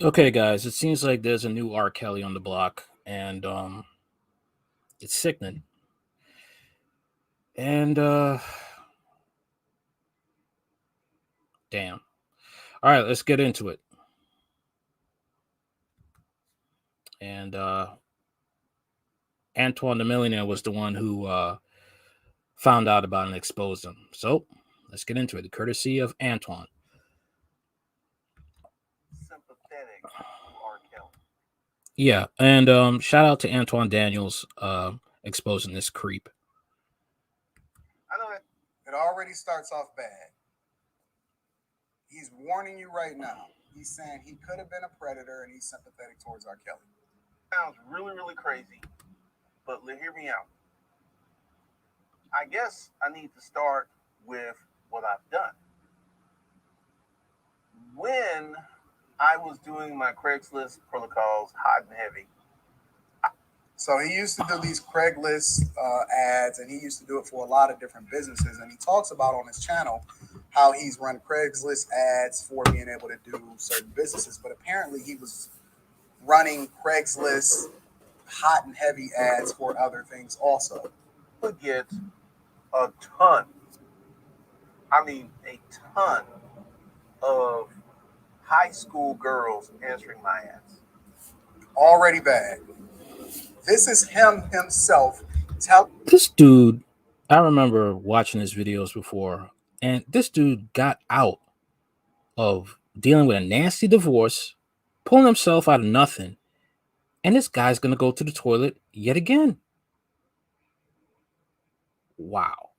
Okay, guys, it seems like there's a new R. Kelly on the block, and it's sickening. And damn. All right, let's get into it. And Antoine the Millionaire was the one who found out about and exposed him. So let's get into it. The courtesy of Antoine. Sympathetic to R. Kelly. Yeah, and shout out to Antoine Daniels exposing this creep. I know that. It already starts off bad. He's warning you right now. He's saying he could have been a predator and he's sympathetic towards R. Kelly. Sounds really, really crazy, but hear me out. I guess I need to start with what I've done. When I was doing my Craigslist protocols, hot and heavy, So he used to do these Craigslist ads, and he used to do it for a lot of different businesses. And he talks about on his channel how he's run Craigslist ads for being able to do certain businesses. But apparently, he was running Craigslist hot and heavy ads for other things also. would get a ton, I mean, a ton of high school girls answering my ads. Already bad. This is him himself telling. This dude, I remember watching his videos before, and this dude got out of dealing with a nasty divorce, pulling himself out of nothing, and this guy's gonna go to the toilet yet again. Wow.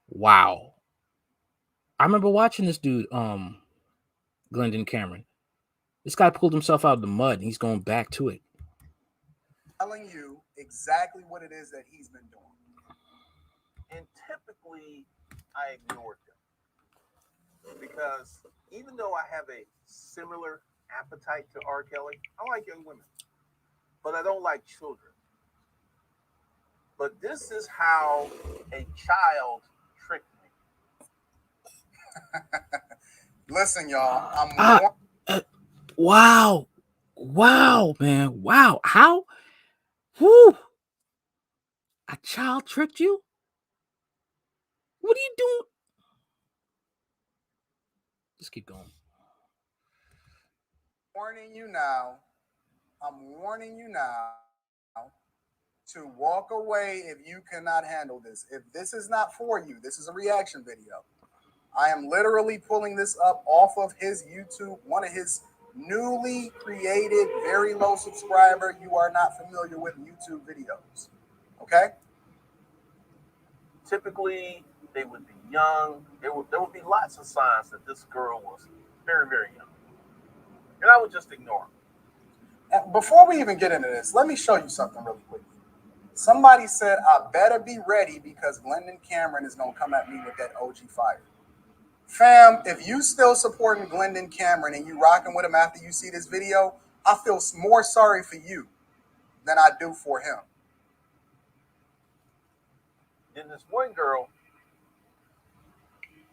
Wow. I remember watching this dude, Glendon Cameron. This guy pulled himself out of the mud and he's going back to it. Telling you exactly what it is that he's been doing. And typically, I ignored them because even though I have a similar appetite to R. Kelly, I like young women, but I don't like children. But this is how a child tricked me. Listen, y'all. Ah, uh, wow. Wow, man. Wow. How? Whew. A child tricked you? What are you doing? Just keep going. warning you now. I'm warning you now to walk away if you cannot handle this. If this is not for you, this is a reaction video. I am literally pulling this up off of his YouTube, one of his newly created, very low subscriber. You are not familiar with YouTube videos. Okay? Typically, they would be young. There would be lots of signs that this girl was very, very young. And I would just ignore them. And before we even get into this, let me show you something really quickly. Somebody said, I better be ready because Glendon Cameron is going to come at me with that OG fire. Fam, if you still supporting Glendon Cameron and you rocking with him after you see this video, I feel more sorry for you than I do for him. Then this one girl,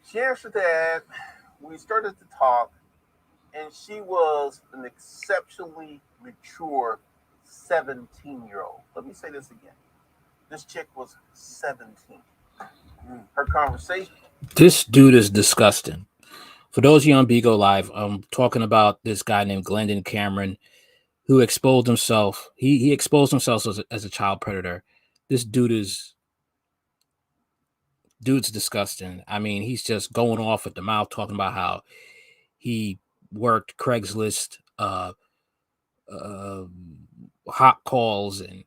she answered that. We started to talk, and she was an exceptionally mature 17-year-old. Let me say this again. This chick was 17. Her conversation, This dude is disgusting. For those of you on Bigolive, I'm talking about this guy named Glendon Cameron who exposed himself. He exposed himself as a child predator. This dude's disgusting. I mean, he's just going off at the mouth talking about how he worked Craigslist uh, hot calls, and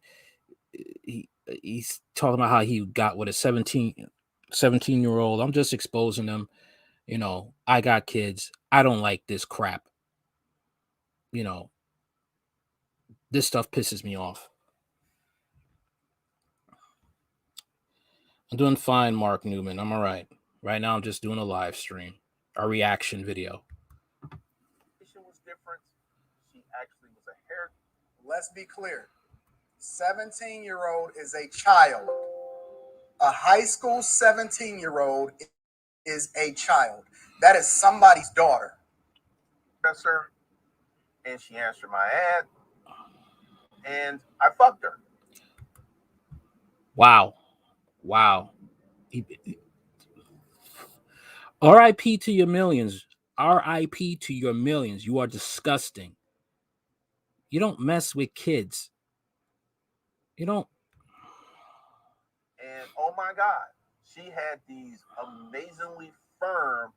he's talking about how he got with a 17-year old. I'm just exposing them. I got kids. I don't like this crap. You know, this stuff pisses me off. I'm doing fine, Mark Newman. I'm all right. Right now, I'm just doing a live stream, a reaction video. was different. She actually was a hair. Let's be clear. 17-year-old is a child. A high school 17-year-old is a child. That is somebody's daughter. Professor and she answered my ad, and I fucked her. Wow. R.I.P. to your millions. R.I.P. to your millions. You are disgusting. You don't mess with kids. You don't. And oh my God, she had these amazingly firm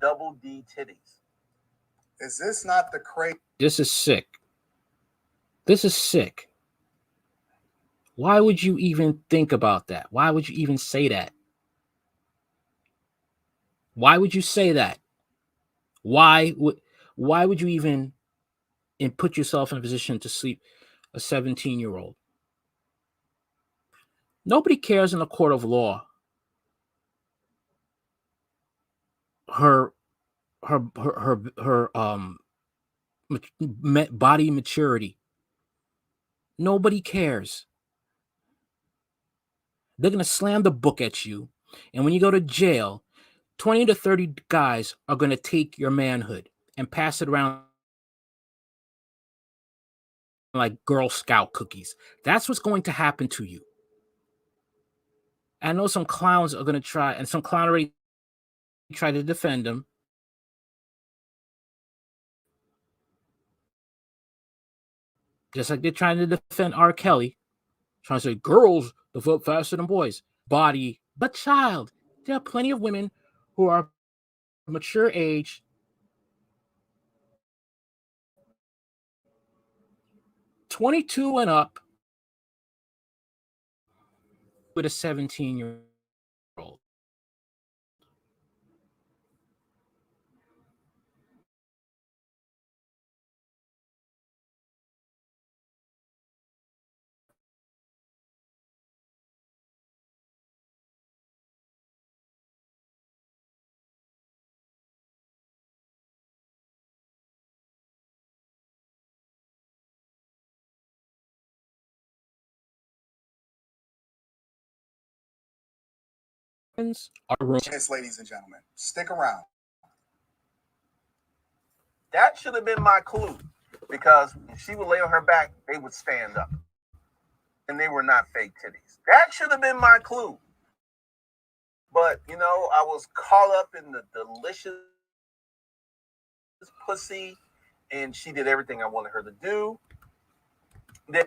double D titties. Is this not the crazy? This is sick. This is sick. Why would you even think about that? Why would you even say that? Why would you say that? Why would you even and put yourself in a position to sleep a 17-year-old? Nobody cares in a court of law. Her body maturity. Nobody cares. They're going to slam the book at you. And when you go to jail, 20 to 30 guys are going to take your manhood and pass it around like Girl Scout cookies. That's what's going to happen to you. I know some clowns are going to try, and some clown already tried to defend him. Just like they're trying to defend R.Kelly, trying to say girls develop faster than boys. Body, but child. There are plenty of women who are mature age, 22 and up, with a 17-year-old. Are Yes, ladies and gentlemen, stick around. That should have been my clue, because if she would lay on her back, they would stand up, and they were not fake titties. That should have been my clue. But I was caught up in the delicious pussy, and she did everything I wanted her to do. Then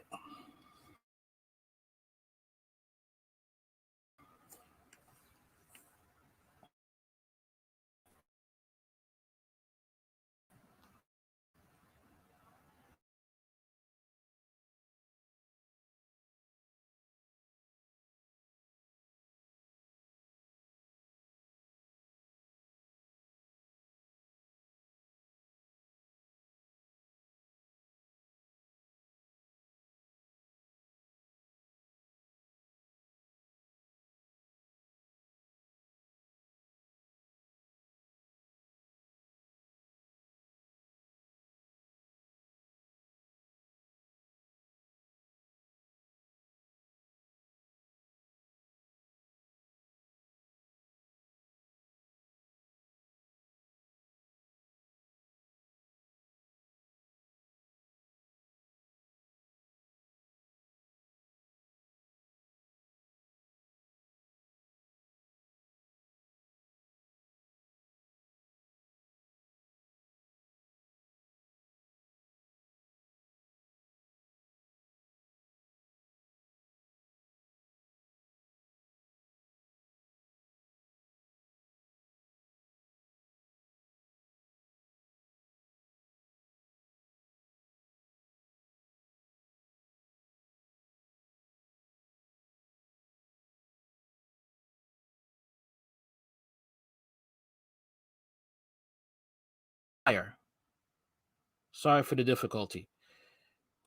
sorry for the difficulty.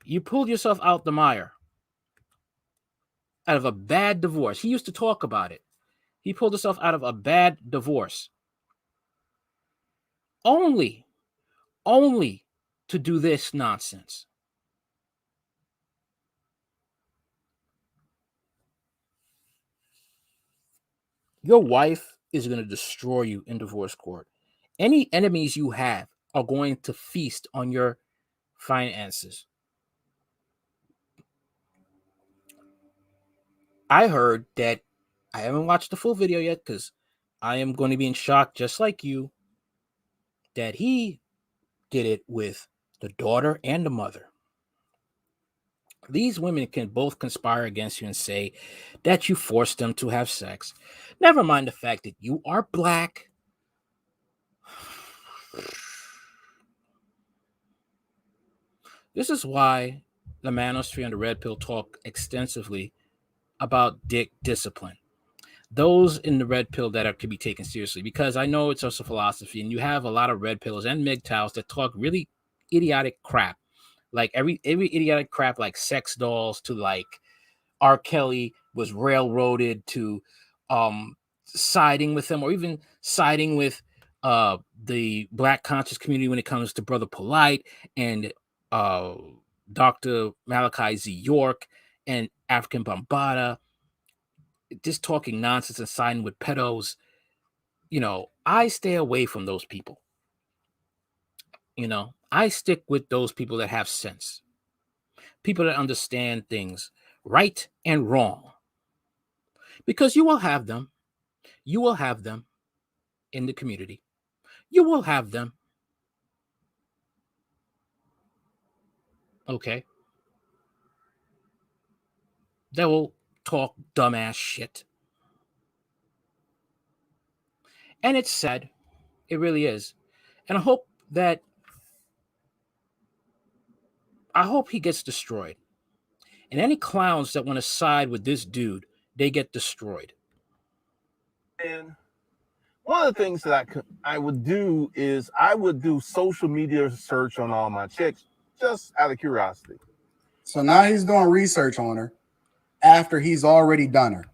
You pulled yourself out the mire out of a bad divorce. He used to talk about it. He pulled himself out of a bad divorce. Only to do this nonsense. Your wife is going to destroy you in divorce court. Any enemies you have are going to feast on your finances. I heard that I haven't watched the full video yet because I am going to be in shock, just like you, that he did it with the daughter and the mother. These women can both conspire against you and say that you forced them to have sex. Never mind the fact that you are black. This is why the Manosphere and the Red Pill talk extensively about dick discipline. Those in the red pill that are to be taken seriously, because I know it's also philosophy, and you have a lot of red pills and MGTOWs that talk really idiotic crap, like every idiotic crap, like sex dolls to like R.Kelly was railroaded to siding with him, or even siding with the black conscious community when it comes to Brother Polite and uh, Dr. Malachi Z. York and African Bambaataa, just talking nonsense and siding with pedos. I stay away from those people. I stick with those people that have sense, people that understand things right and wrong, because you will have them. You will have them in the community. You will have them. Okay. That will talk dumbass shit. And it's sad. It really is. And I hope he gets destroyed. And any clowns that want to side with this dude, they get destroyed. And one of the things that I would do is I would do social media search on all my chicks just out of curiosity. So now he's doing research on her after he's already done her.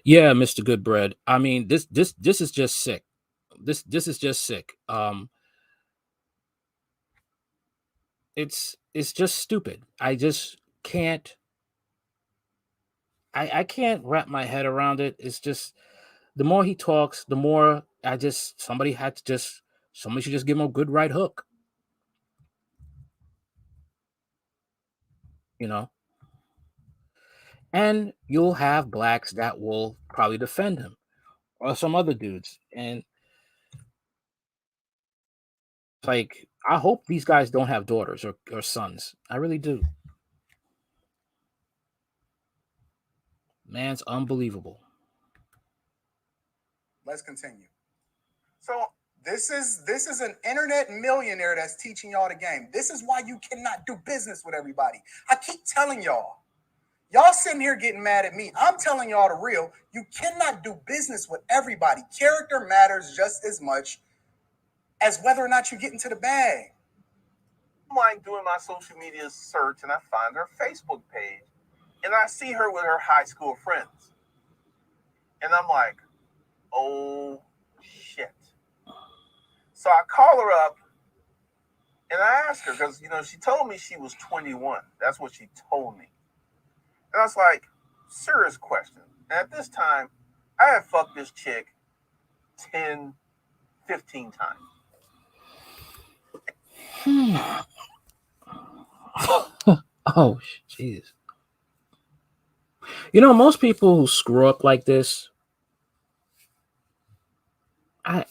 Yeah, Mr. Goodbread. I mean, this is just sick. This is just sick. It's just stupid. I just can't. I can't wrap my head around it. It's just, the more he talks, the more somebody should just give him a good right hook. And you'll have blacks that will probably defend him, or some other dudes. And like, I hope these guys don't have daughters or sons. I really do. Man's unbelievable. Let's continue. So this is an internet millionaire that's teaching y'all the game. This is why you cannot do business with everybody. I keep telling y'all. Y'all sitting here getting mad at me. I'm telling y'all the real. You cannot do business with everybody. Character matters just as much as whether or not you get into the bag. I'm like doing my social media search and I find her Facebook page and I see her with her high school friends. And I'm like, oh shit. So I call her up and I ask her, because she told me she was 21. That's what she told me. And I was like, serious question. And at this time, I had fucked this chick 10, 15 times. Oh, jeez. Most people who screw up like this, I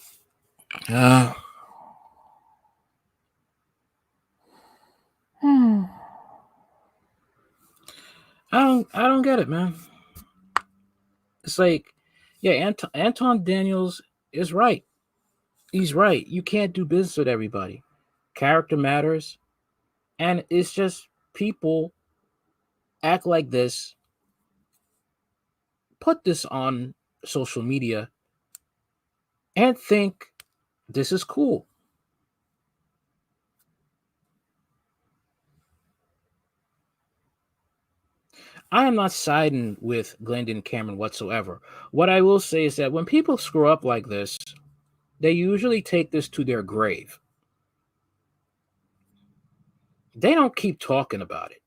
don't get it, man. It's like, yeah, Anton Daniels is right. He's right. You can't do business with everybody. Character matters. And it's just, people act like this, put this on social media, and think this is cool. I am not siding with Glendon Cameron whatsoever. What I will say is that when people screw up like this, they usually take this to their grave. They don't keep talking about it.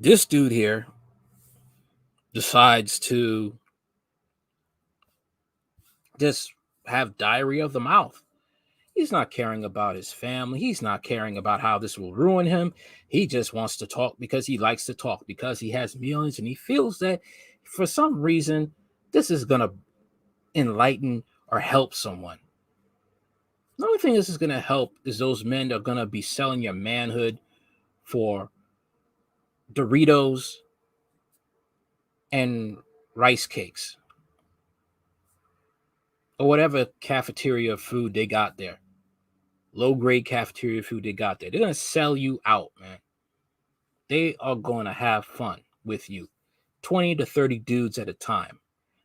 This dude here decides to just have diarrhea of the mouth. He's not caring about his family. He's not caring about how this will ruin him. He just wants to talk because he likes to talk, because he has millions and he feels that for some reason this is going to enlighten or help someone. The only thing this is going to help is those men that are going to be selling your manhood for Doritos and rice cakes or whatever cafeteria food they got there. Low grade cafeteria food they got there. They're going to sell you out, man. They are going to have fun with you. 20 to 30 dudes at a time.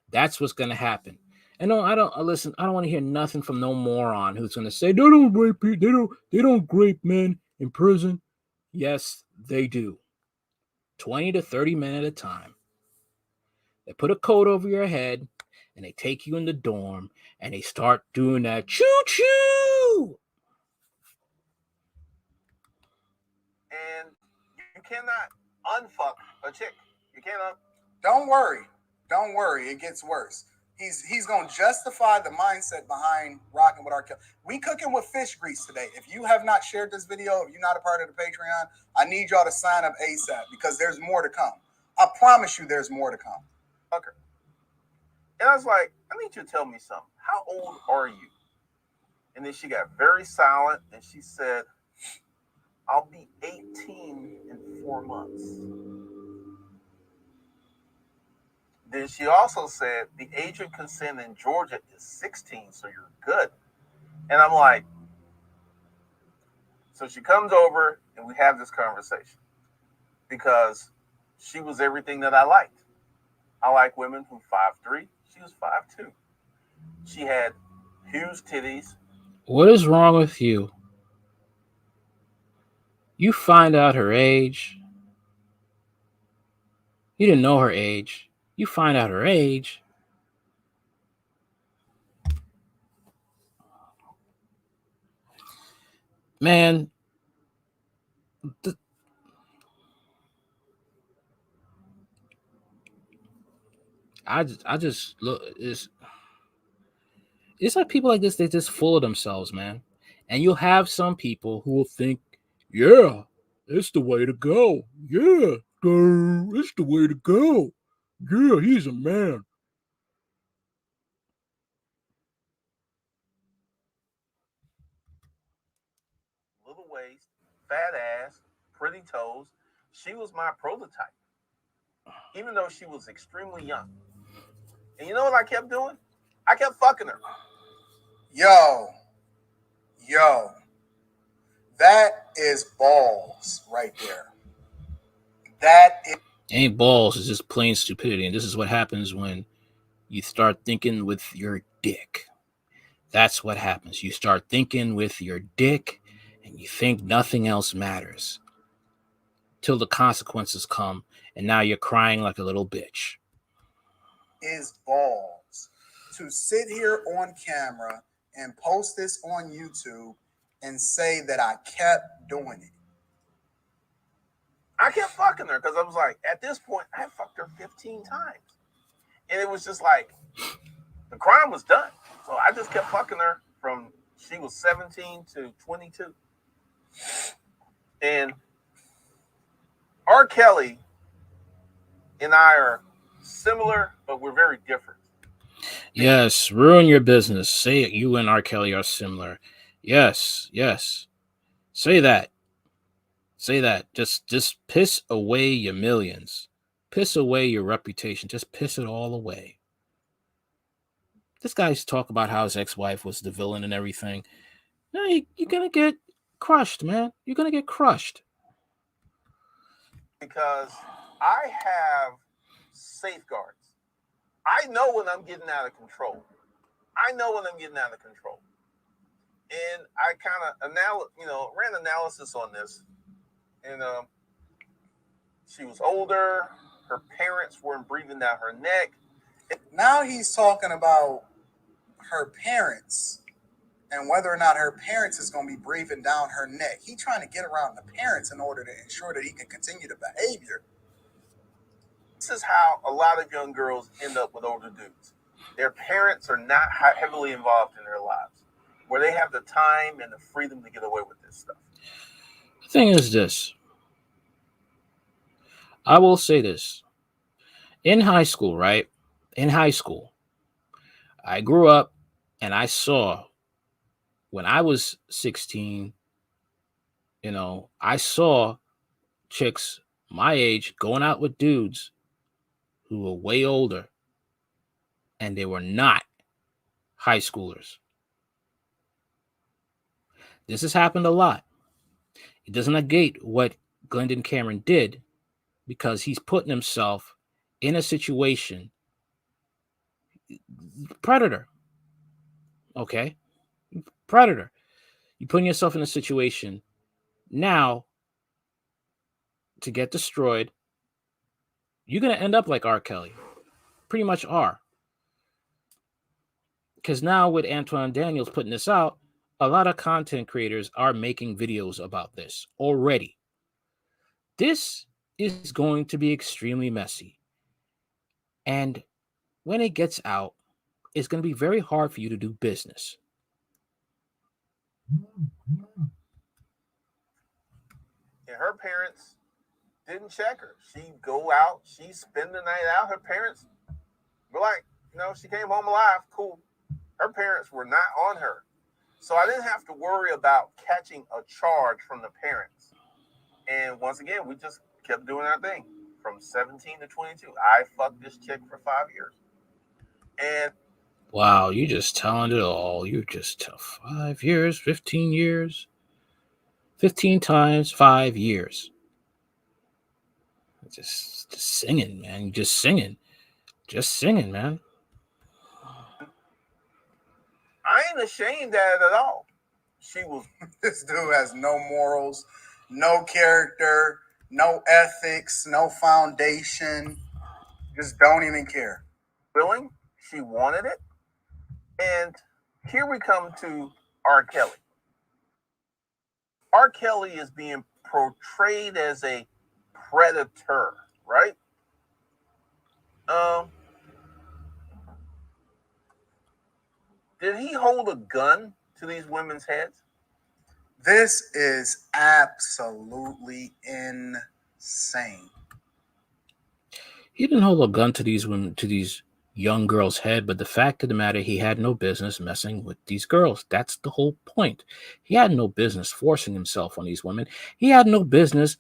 That's what's going to happen. And no, I don't listen. I don't want to hear nothing from no moron who's going to say they don't rape people. They don't rape men in prison. Yes, they do. 20 to 30 men at a time. They put a coat over your head and they take you in the dorm and they start doing that choo-choo. And you cannot unfuck a chick. You cannot. Don't worry. It gets worse. He's gonna justify the mindset behind rocking with R.Kelly. We cooking with fish grease today. If you have not shared this video, if you're not a part of the Patreon, I need y'all to sign up ASAP because there's more to come. I promise you, there's more to come. Okay. And I was like, I need you to tell me something. How old are you? And then she got very silent and she said, I'll be 18 in 4 months. Then she also said the age of consent in Georgia is 16, so you're good. And I'm like, so she comes over and we have this conversation because she was everything that I liked. I like women from 5'3". She was 5'2". She had huge titties. What is wrong with you? You find out her age. You didn't know her age. You find out her age. Man, I just look. It's like people like this. They just full of themselves, man. And you'll have some people who will think, "Yeah, it's the way to go. Yeah, it's the way to go. Yeah, he's a man." Little waist, fat ass, pretty toes. She was my prototype, even though she was extremely young. And you know what I kept doing? I kept fucking her. Yo, that is balls right there. That is. Ain't balls. It's just plain stupidity. And this is what happens when you start thinking with your dick. That's what happens. You start thinking with your dick and you think nothing else matters till the consequences come and now you're crying like a little bitch. Is balls to sit here on camera and post this on YouTube and say that I kept doing it. I kept fucking her because I was like, at this point, I had fucked her 15 times. And it was just like, the crime was done. So I just kept fucking her from she was 17 to 22. And R. Kelly and I are similar, but we're very different. Yes, ruin your business. Say it. You and R. Kelly are similar. Yes. Say that. Just piss away your millions. Piss away your reputation. Just piss it all away. This guy's talk about how his ex-wife was the villain and everything. No, you're gonna get crushed, man. You're gonna get crushed. Because I have safeguards. I know when I'm getting out of control. And I kind of ran analysis on this. And she was older. Her parents weren't breathing down her neck. Now he's talking about her parents and whether or not her parents is going to be breathing down her neck. He's trying to get around the parents in order to ensure that he can continue the behavior. This is how a lot of young girls end up with older dudes. their parents are not heavily involved in their lives, where they have the time and the freedom to get away with this stuff. The thing is this. I will say this. In high school, right? In high school, I grew up and I saw when I was 16, I saw chicks my age going out with dudes who were way older and they were not high schoolers. This has happened a lot. It doesn't negate what Glendon Cameron did because he's putting himself in a situation. Predator. Okay? Predator. You're putting yourself in a situation now to get destroyed. You're going to end up like R. Kelly. Pretty much are. Because now with Antoine Daniels putting this out, a lot of content creators are making videos about this already. This is going to be extremely messy. And when it gets out, it's going to be very hard for you to do business. And her parents didn't check her. She'd go out, she'd spend the night out. Her parents were like, she came home alive, cool. Her parents were not on her. So I didn't have to worry about catching a charge from the parents. And once again, we just kept doing our thing. From 17 to 22, I fucked this chick for 5 years. And wow, you just telling it all. You just 5 years, 15 years, 15 times 5 years. Just singing, man. Just singing, man. I ain't ashamed at it at all. She was. This dude has no morals, no character, no ethics, no foundation. Just don't even care. Willing. She wanted it. And here we come to R. Kelly. R. Kelly is being portrayed as a predator, right? Did he hold a gun to these women's heads? This is absolutely insane. He didn't hold a gun to these women, to these young girls' head, but the fact of the matter, he had no business messing with these girls. That's the whole point. He had no business forcing himself on these women. He had no business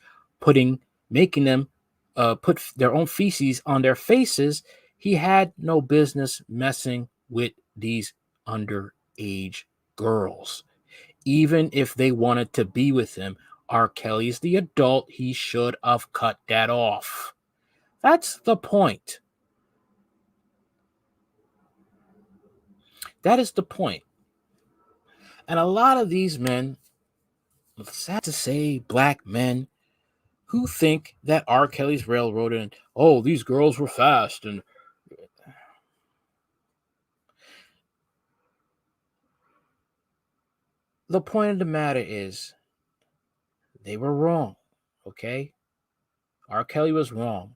making them put their own feces on their faces. He had no business messing with these underage girls. Even if they wanted to be with him, R. Kelly's the adult. He should have cut that off. That's the point. That is the point. And a lot of these men, sad to say, black men, who think that R. Kelly's railroaded and, oh, these girls were fast. And the point of the matter is, they were wrong, okay? R. Kelly was wrong.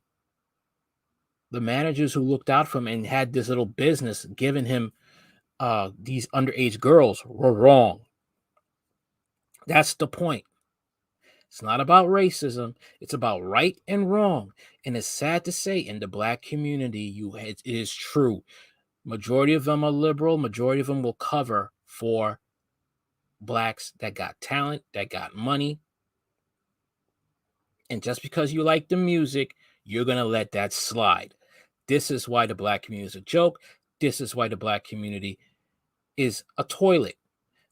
The managers who looked out for him and had this little business giving him these underage girls were wrong. That's the point. It's not about racism. It's about right and wrong. And it's sad to say, in the black community, it is true. Majority of them are liberal. Majority of them will cover for blacks that got talent, that got money. And just because you like the music, you're going to let that slide. This is why the black community is a joke. This is why the black community is a toilet.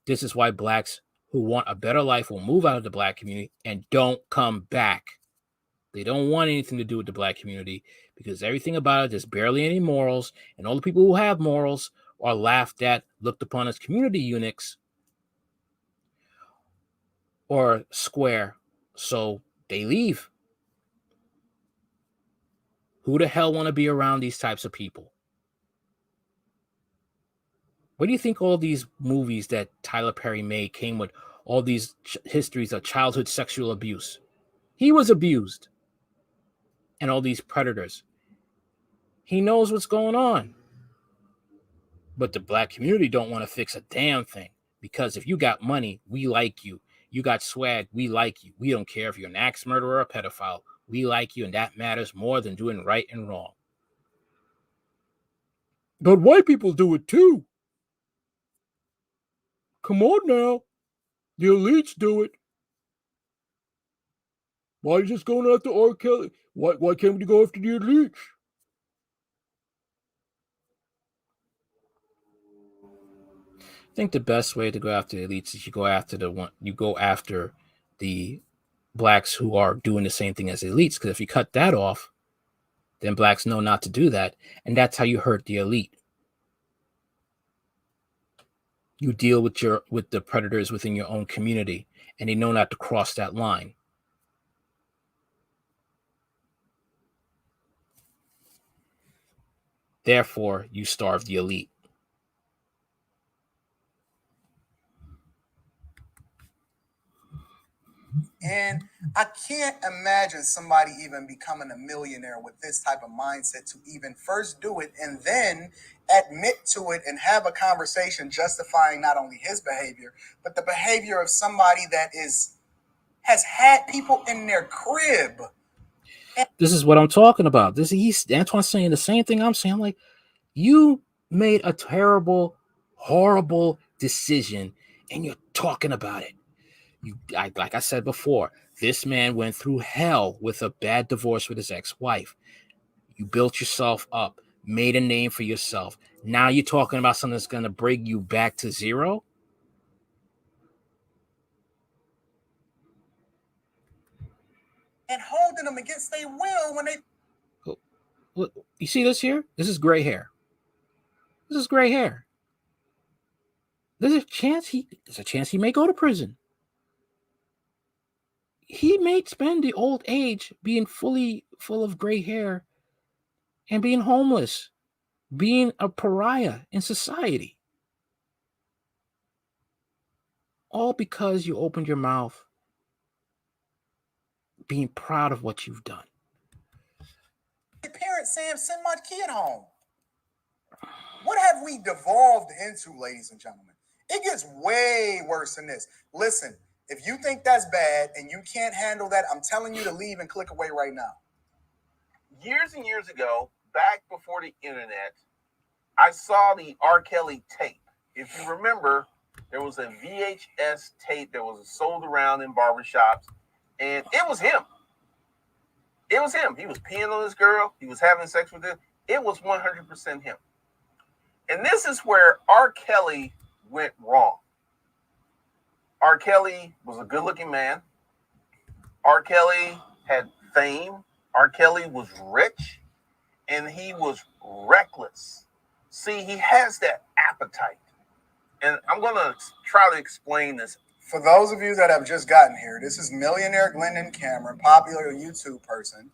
This is why blacks who want a better life will move out of the black community and don't come back. They don't want anything to do with the black community because everything about it, there's barely any morals. And all the people who have morals are laughed at, looked upon as community eunuchs or square. So they leave. Who the hell want to be around these types of people? What do you think all these movies that Tyler Perry made came with all these histories of childhood sexual abuse? He was abused. And all these predators. He knows what's going on. But the black community don't want to fix a damn thing, because if you got money, we like you. You got swag, we like you. We don't care if you're an axe murderer or a pedophile. We like you, and that matters more than doing right and wrong. But white people do it too. Come on now. The elites do it. Why are you just going after R.Kelly? Why can't we go after the elites? I think the best way to go after the elites is you go after the blacks who are doing the same thing as the elites. Because if you cut that off, then blacks know not to do that, and that's how you hurt the elite. You deal with the predators within your own community, and they know not to cross that line. Therefore, you starve the elite. And I can't imagine somebody even becoming a millionaire with this type of mindset to even first do it and then admit to it and have a conversation justifying not only his behavior, but the behavior of somebody that has had people in their crib. This is what I'm talking about. Antoine's saying the same thing I'm saying. I'm like, you made a terrible, horrible decision, and you're talking about it. Like I said before, this man went through hell with a bad divorce with his ex-wife. You built yourself up, made a name for yourself. Now you're talking about something that's going to bring you back to zero? And holding them against their will when they... Look, you see this here? This is gray hair. This is gray hair. There's a chance he may go to prison. He may spend the old age being full of gray hair and being homeless, being a pariah in society. All because you opened your mouth being proud of what you've done. Parents saying, send my kid home. What have we devolved into, ladies and gentlemen? It gets way worse than this. Listen, if you think that's bad and you can't handle that, I'm telling you to leave and click away right now. Years and years ago, back before the internet, I saw the R.Kelly tape. If you remember, there was a VHS tape that was sold around in barbershops, and it was him. It was him. He was peeing on this girl. He was having sex with her. It was 100% him. And this is where R. Kelly went wrong. R. Kelly was a good-looking man. R. Kelly had fame. R. Kelly was rich, and he was reckless. See, he has that appetite. And I'm going to try to explain this. For those of you that have just gotten here, this is millionaire Glendon Cameron, popular YouTube person.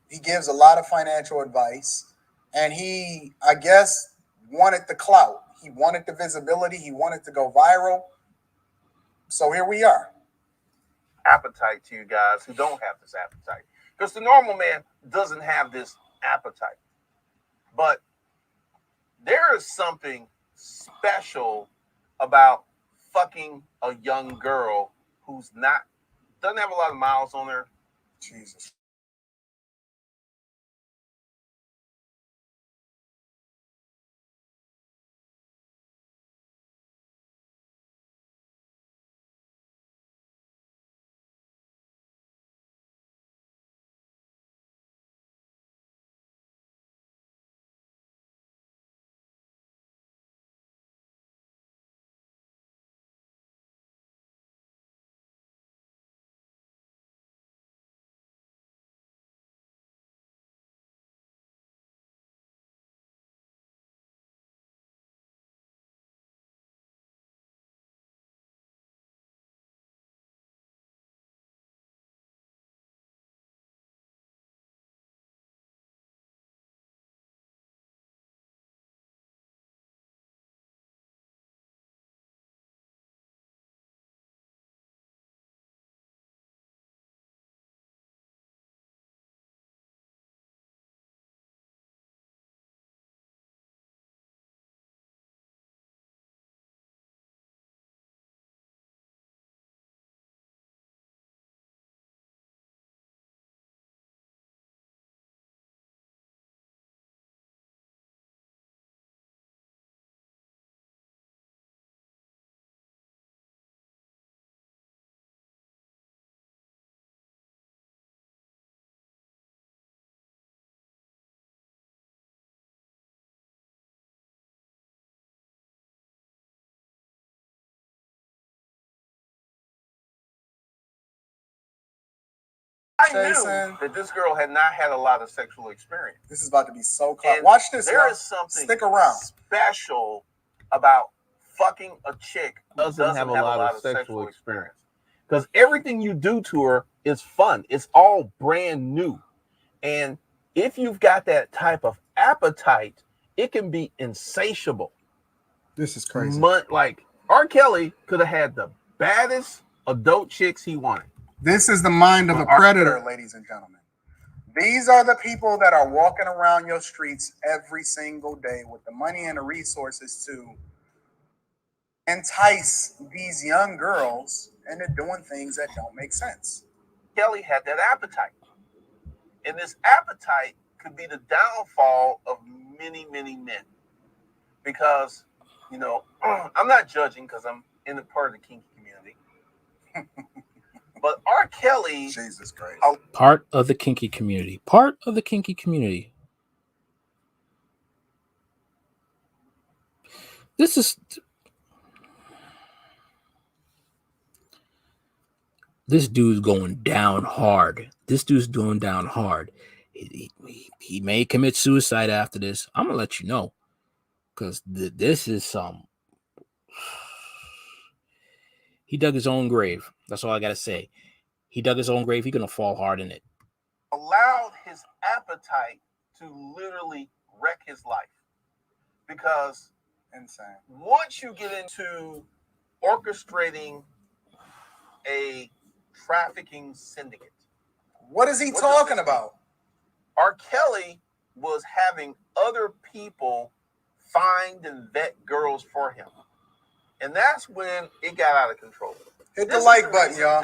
He gives a lot of financial advice, and he, I guess, wanted the clout. He wanted the visibility. He wanted to go viral. So here we are. Appetite to you guys who don't have this appetite. Because the normal man doesn't have this appetite. But there is something special about fucking a young girl who's doesn't have a lot of miles on her. Jesus. I knew that this girl had not had a lot of sexual experience. This is about to be so close. Watch this, There y'all. is something Stick around. special about fucking a chick who doesn't have a lot of sexual experience. Because everything you do to her is fun. It's all brand new. And if you've got that type of appetite, it can be insatiable. This is crazy. Like R. Kelly could have had the baddest adult chicks he wanted. This is the mind of a predator, ladies and gentlemen. These are the people that are walking around your streets every single day with the money and the resources to entice these young girls into doing things that don't make sense. Kelly had that appetite. And this appetite could be the downfall of many, many men. Because, you know, I'm not judging because I'm in a part of the kinky community. But R. Kelly, Jesus Christ, part of the kinky community. Part of the kinky community. This dude's going down hard. This dude's going down hard. He may commit suicide after this. I'm gonna let you know, because this is some. He dug his own grave. That's all I gotta say. He dug his own grave. He's gonna fall hard in it. Allowed his appetite to literally wreck his life. Because insane. Once you get into orchestrating a trafficking syndicate, what is he talking about? R. Kelly was having other people find and vet girls for him. And that's when it got out of control. Hit the like button, y'all.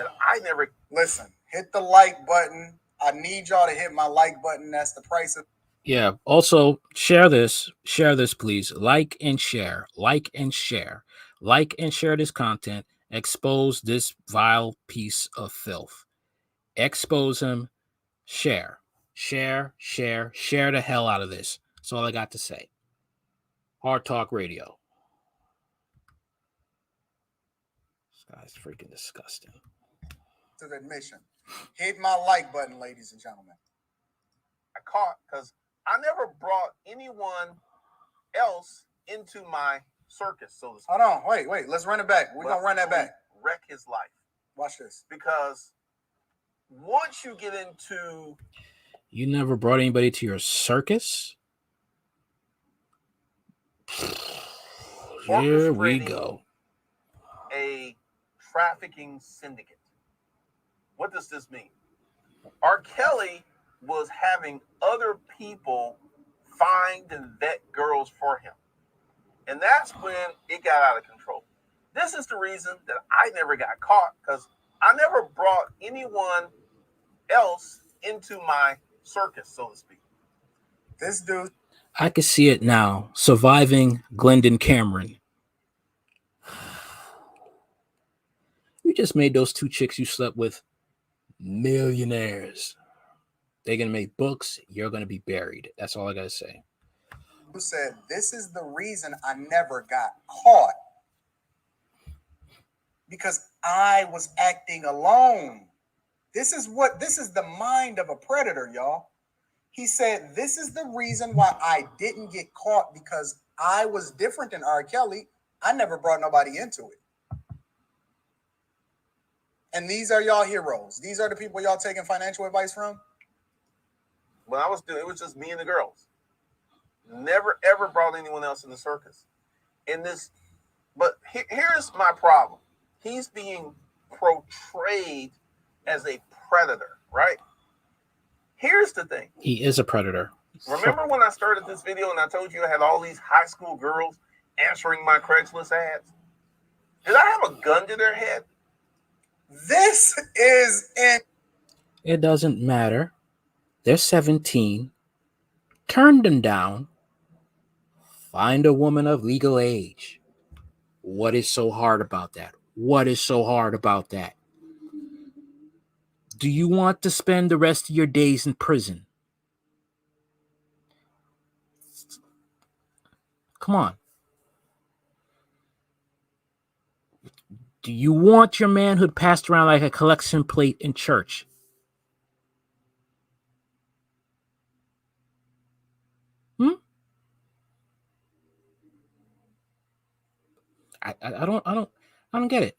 Listen, hit the like button. I need y'all to hit my like button. That's the price of. Yeah. Also, share this. Share this, please. Like and share. Like and share. Like and share this content. Expose this vile piece of filth. Expose him. Share. Share the hell out of this. That's all I got to say. Hard Talk Radio. This guy's freaking disgusting. To the admission. Hit my like button, ladies and gentlemen. I caught because I never brought anyone else into my circus. So hold on, wait. Let's run it back. We're gonna run that back. Wreck his life. Watch this. Because once you get into, you never brought anybody to your circus. Here we go. A trafficking syndicate. What does this mean? R. Kelly was having other people find and vet girls for him. And that's when it got out of control. This is the reason that I never got caught, because I never brought anyone else into my circus, so to speak. This dude. I can see it now. Surviving Glendon Cameron. You just made those two chicks you slept with millionaires. They're going to make books. You're going to be buried. That's all I got to say. Who said, this is the reason I never got caught. Because I was acting alone. This is the mind of a predator, y'all. He said, this is the reason why I didn't get caught, because I was different than R. Kelly. I never brought nobody into it. And these are y'all heroes. These are the people y'all taking financial advice from? When I was doing it, was just me and the girls. Never, ever brought anyone else in the circus. But here's my problem. He's being portrayed as a predator, right? Here's the thing. He is a predator. Remember when I started this video and I told you I had all these high school girls answering my Craigslist ads? Did I have a gun to their head? This is it. It doesn't matter. They're 17. Turn them down. Find a woman of legal age. What is so hard about that? What is so hard about that? Do you want to spend the rest of your days in prison? Come on. Do you want your manhood passed around like a collection plate in church? I don't get it.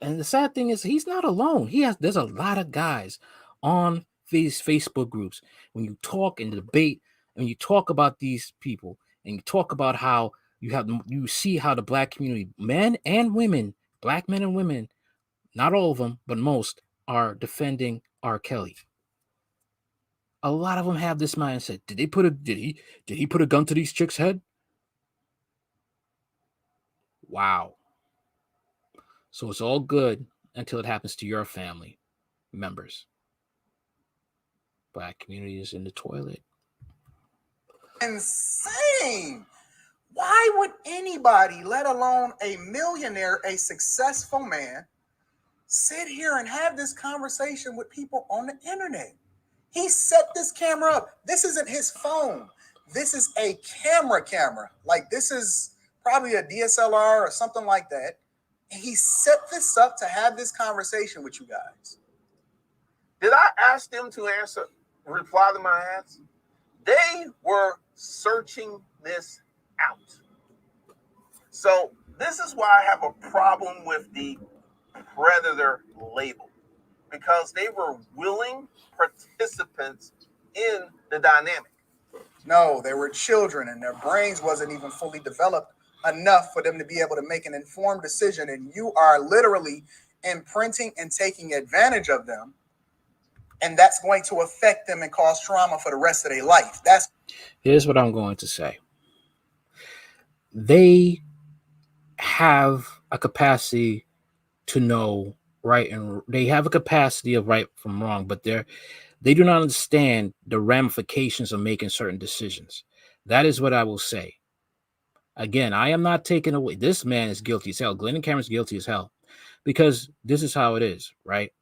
And the sad thing is, he's not alone. There's a lot of guys on these Facebook groups. When you talk and debate, and you talk about these people, and you talk about how you see how the black community, men and women, black men and women, not all of them, but most, are defending R. Kelly. A lot of them have this mindset. Did he put a gun to these chicks' head? Wow. So it's all good until it happens to your family members. Black community is in the toilet. Insane. Why would anybody, let alone a millionaire, a successful man, sit here and have this conversation with people on the internet? He set this camera up. This isn't his phone. This is a camera. Like, this is probably a DSLR or something like that. And he set this up to have this conversation with you guys. Did I ask them to reply to my ads? They were searching this out. So this is why I have a problem with the Predator label, because they were willing participants in the dynamic. No, they were children and their brains wasn't even fully developed enough for them to be able to make an informed decision. And you are literally imprinting and taking advantage of them. And that's going to affect them and cause trauma for the rest of their life. Here's what I'm going to say. They have a capacity to know right, and they have a capacity of right from wrong, but they do not understand the ramifications of making certain decisions. That is what I will say. Again, I am not taking away. This man is guilty as hell. Glendon Cameron is guilty as hell, because this is how it is, right?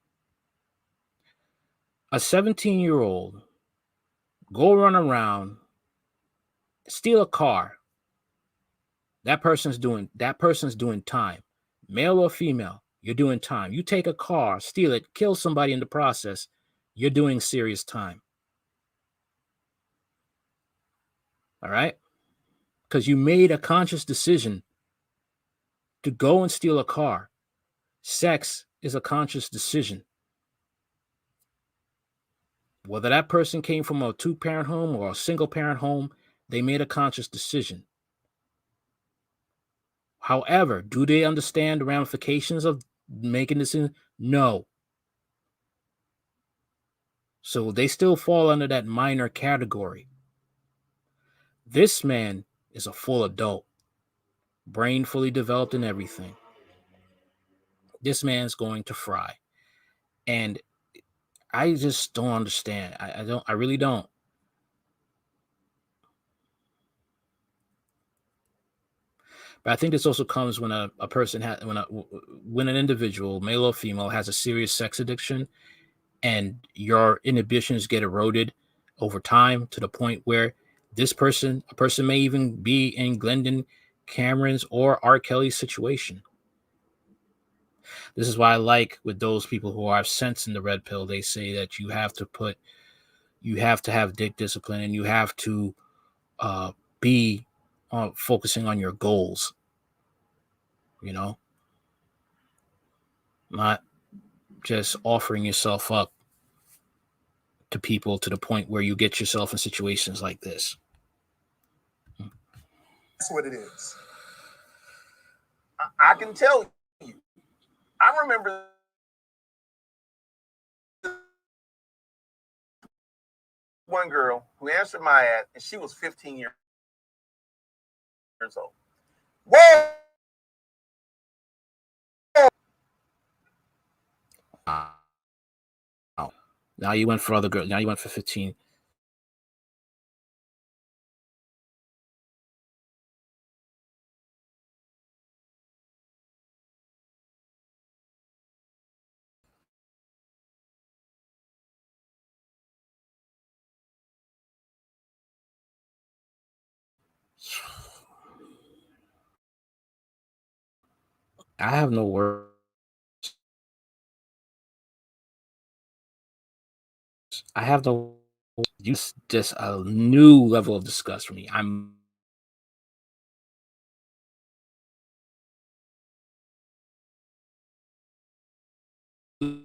A 17-year-old go run around, steal a car. That person's doing time. Male or female, you're doing time. You take a car, steal it, kill somebody in the process, you're doing serious time. All right? Because you made a conscious decision to go and steal a car. Sex is a conscious decision. Whether that person came from a 2-parent home or a single-parent home, they made a conscious decision. However, do they understand the ramifications of making this? No. So they still fall under that minor category. This man is a full adult, brain fully developed and everything. This man's going to fry. And I just don't understand. I really don't. But I think this also comes when a person when an individual, male or female, has a serious sex addiction, and your inhibitions get eroded over time to the point where a person may even be in Glendon Cameron's or R. Kelly's situation. This is why I like with those people who have sense in the red pill. They say that you have to have dick discipline, and you have to be focusing on your goals. Not just offering yourself up to people to the point where you get yourself in situations like this. That's what it is. I can tell you, I remember one girl who answered my ad, and she was 15 years old. Whoa! Wow. Now you went for other girls. Now you went for 15. I have no words. I have the use just a new level of disgust for me. I'm more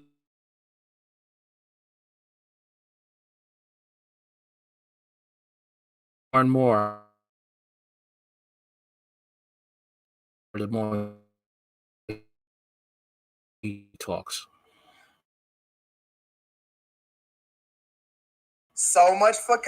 and more the more he talks. So much for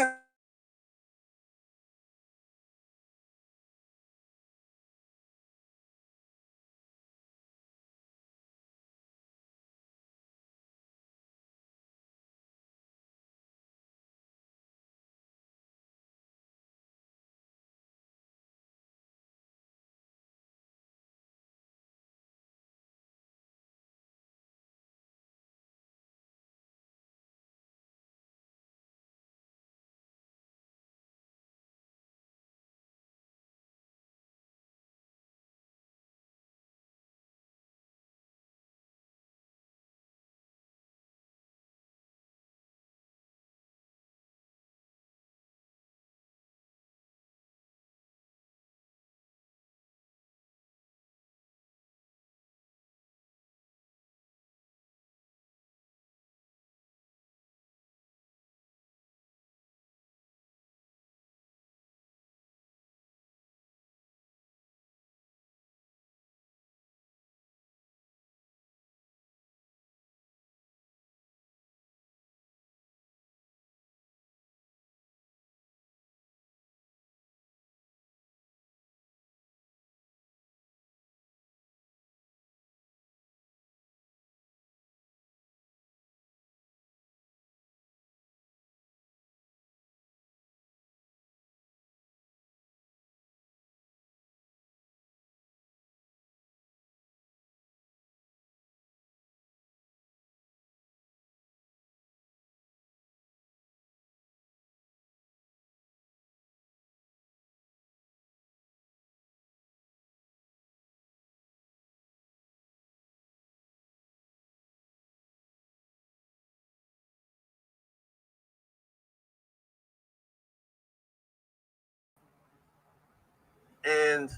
And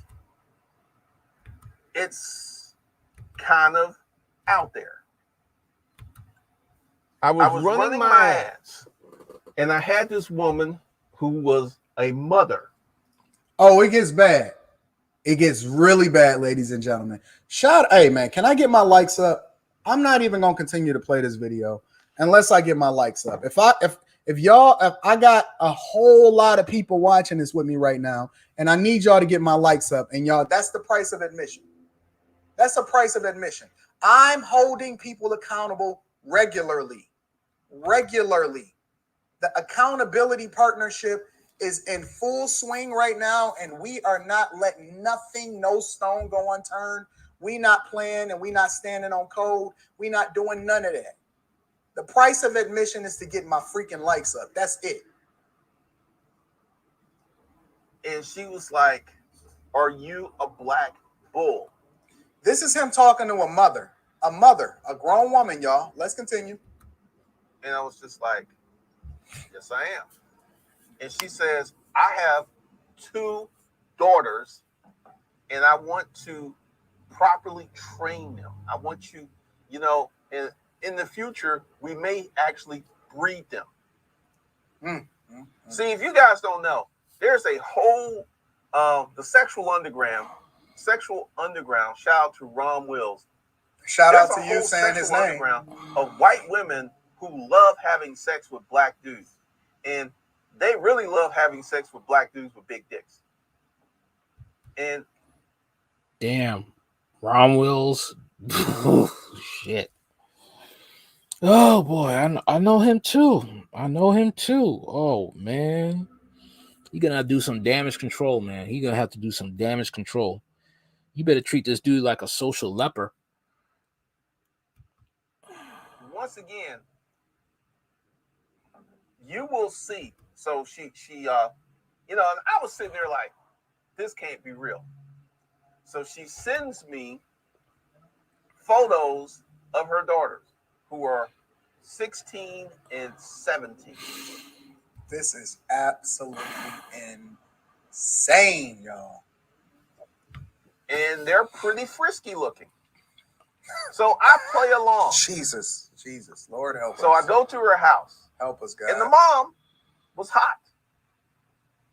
it's kind of out there. I was running my ads, and I had this woman who was a mother. Oh, it gets bad. It gets really bad, ladies and gentlemen. Hey man, can I get my likes up? I'm not even gonna continue to play this video unless I get my likes up. If I got a whole lot of people watching this with me right now, and I need y'all to get my likes up, and y'all, that's the price of admission. That's the price of admission. I'm holding people accountable regularly. The accountability partnership is in full swing right now, and we are not letting nothing, no stone go unturned. We not playing and we not standing on code. We not doing none of that. The price of admission is to get my freaking likes up. That's it. And she was like, "Are you a black bull?" This is him talking to a mother, a grown woman, y'all. Let's continue. And I was just like, "Yes, I am." And she says, "I have 2 daughters, and I want to properly train them. I want you, and in the future, we may actually breed them." See, if you guys don't know, there's a whole the sexual underground. Shout out to Ron Wills. Shout There's out to you saying his name. Of white women who love having sex with black dudes, and they really love having sex with black dudes with big dicks. And damn, Ron Wills, shit. Oh boy, I know him too. Oh man, he gonna do some damage control, man. He gonna have to do some damage control. You better treat this dude like a social leper. once again, you will see. So she and I was sitting there like, this can't be real. So she sends me photos of her daughters who are 16 and 17. This is absolutely insane, y'all. And they're pretty frisky looking. So I play along. Jesus, Lord help us. So I go to her house. Help us, God. And the mom was hot.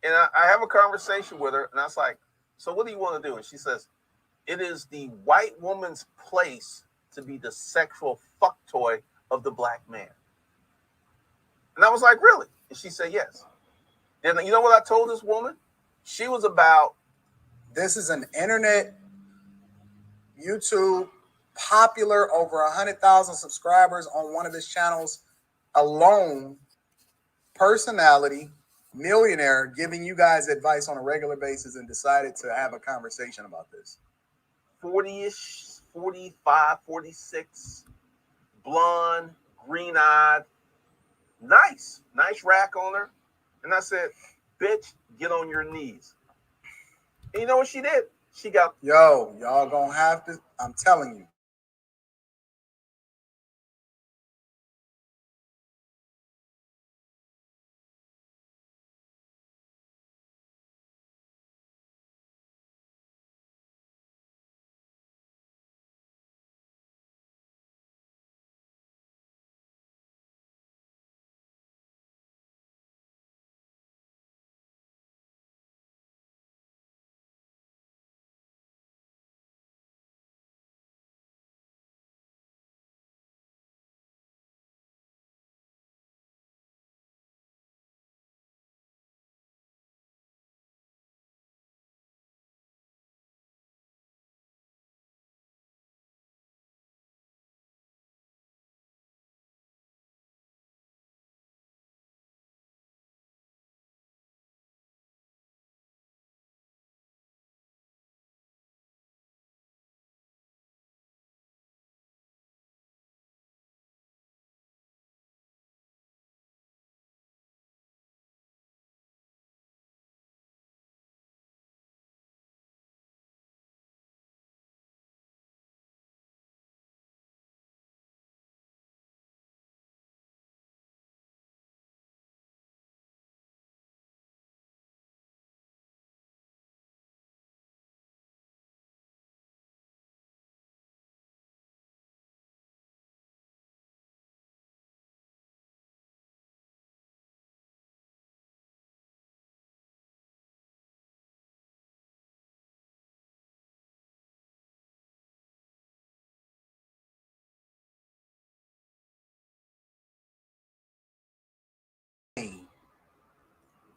And I have a conversation with her, and I was like, so what do you want to do? And she says, it is the white woman's place to be the sexual fuck toy of the black man. And I was like, really? And she said, yes. Then you know what I told this woman? She was about... This is an internet, YouTube, popular, over 100,000 subscribers on one of his channels alone, personality, millionaire, giving you guys advice on a regular basis, and decided to have a conversation about this. 40-ish, 45, 46, blonde, green-eyed, nice rack on her. And I said, bitch, get on your knees. And you know what she did? She got... Yo, y'all gonna have to, I'm telling you.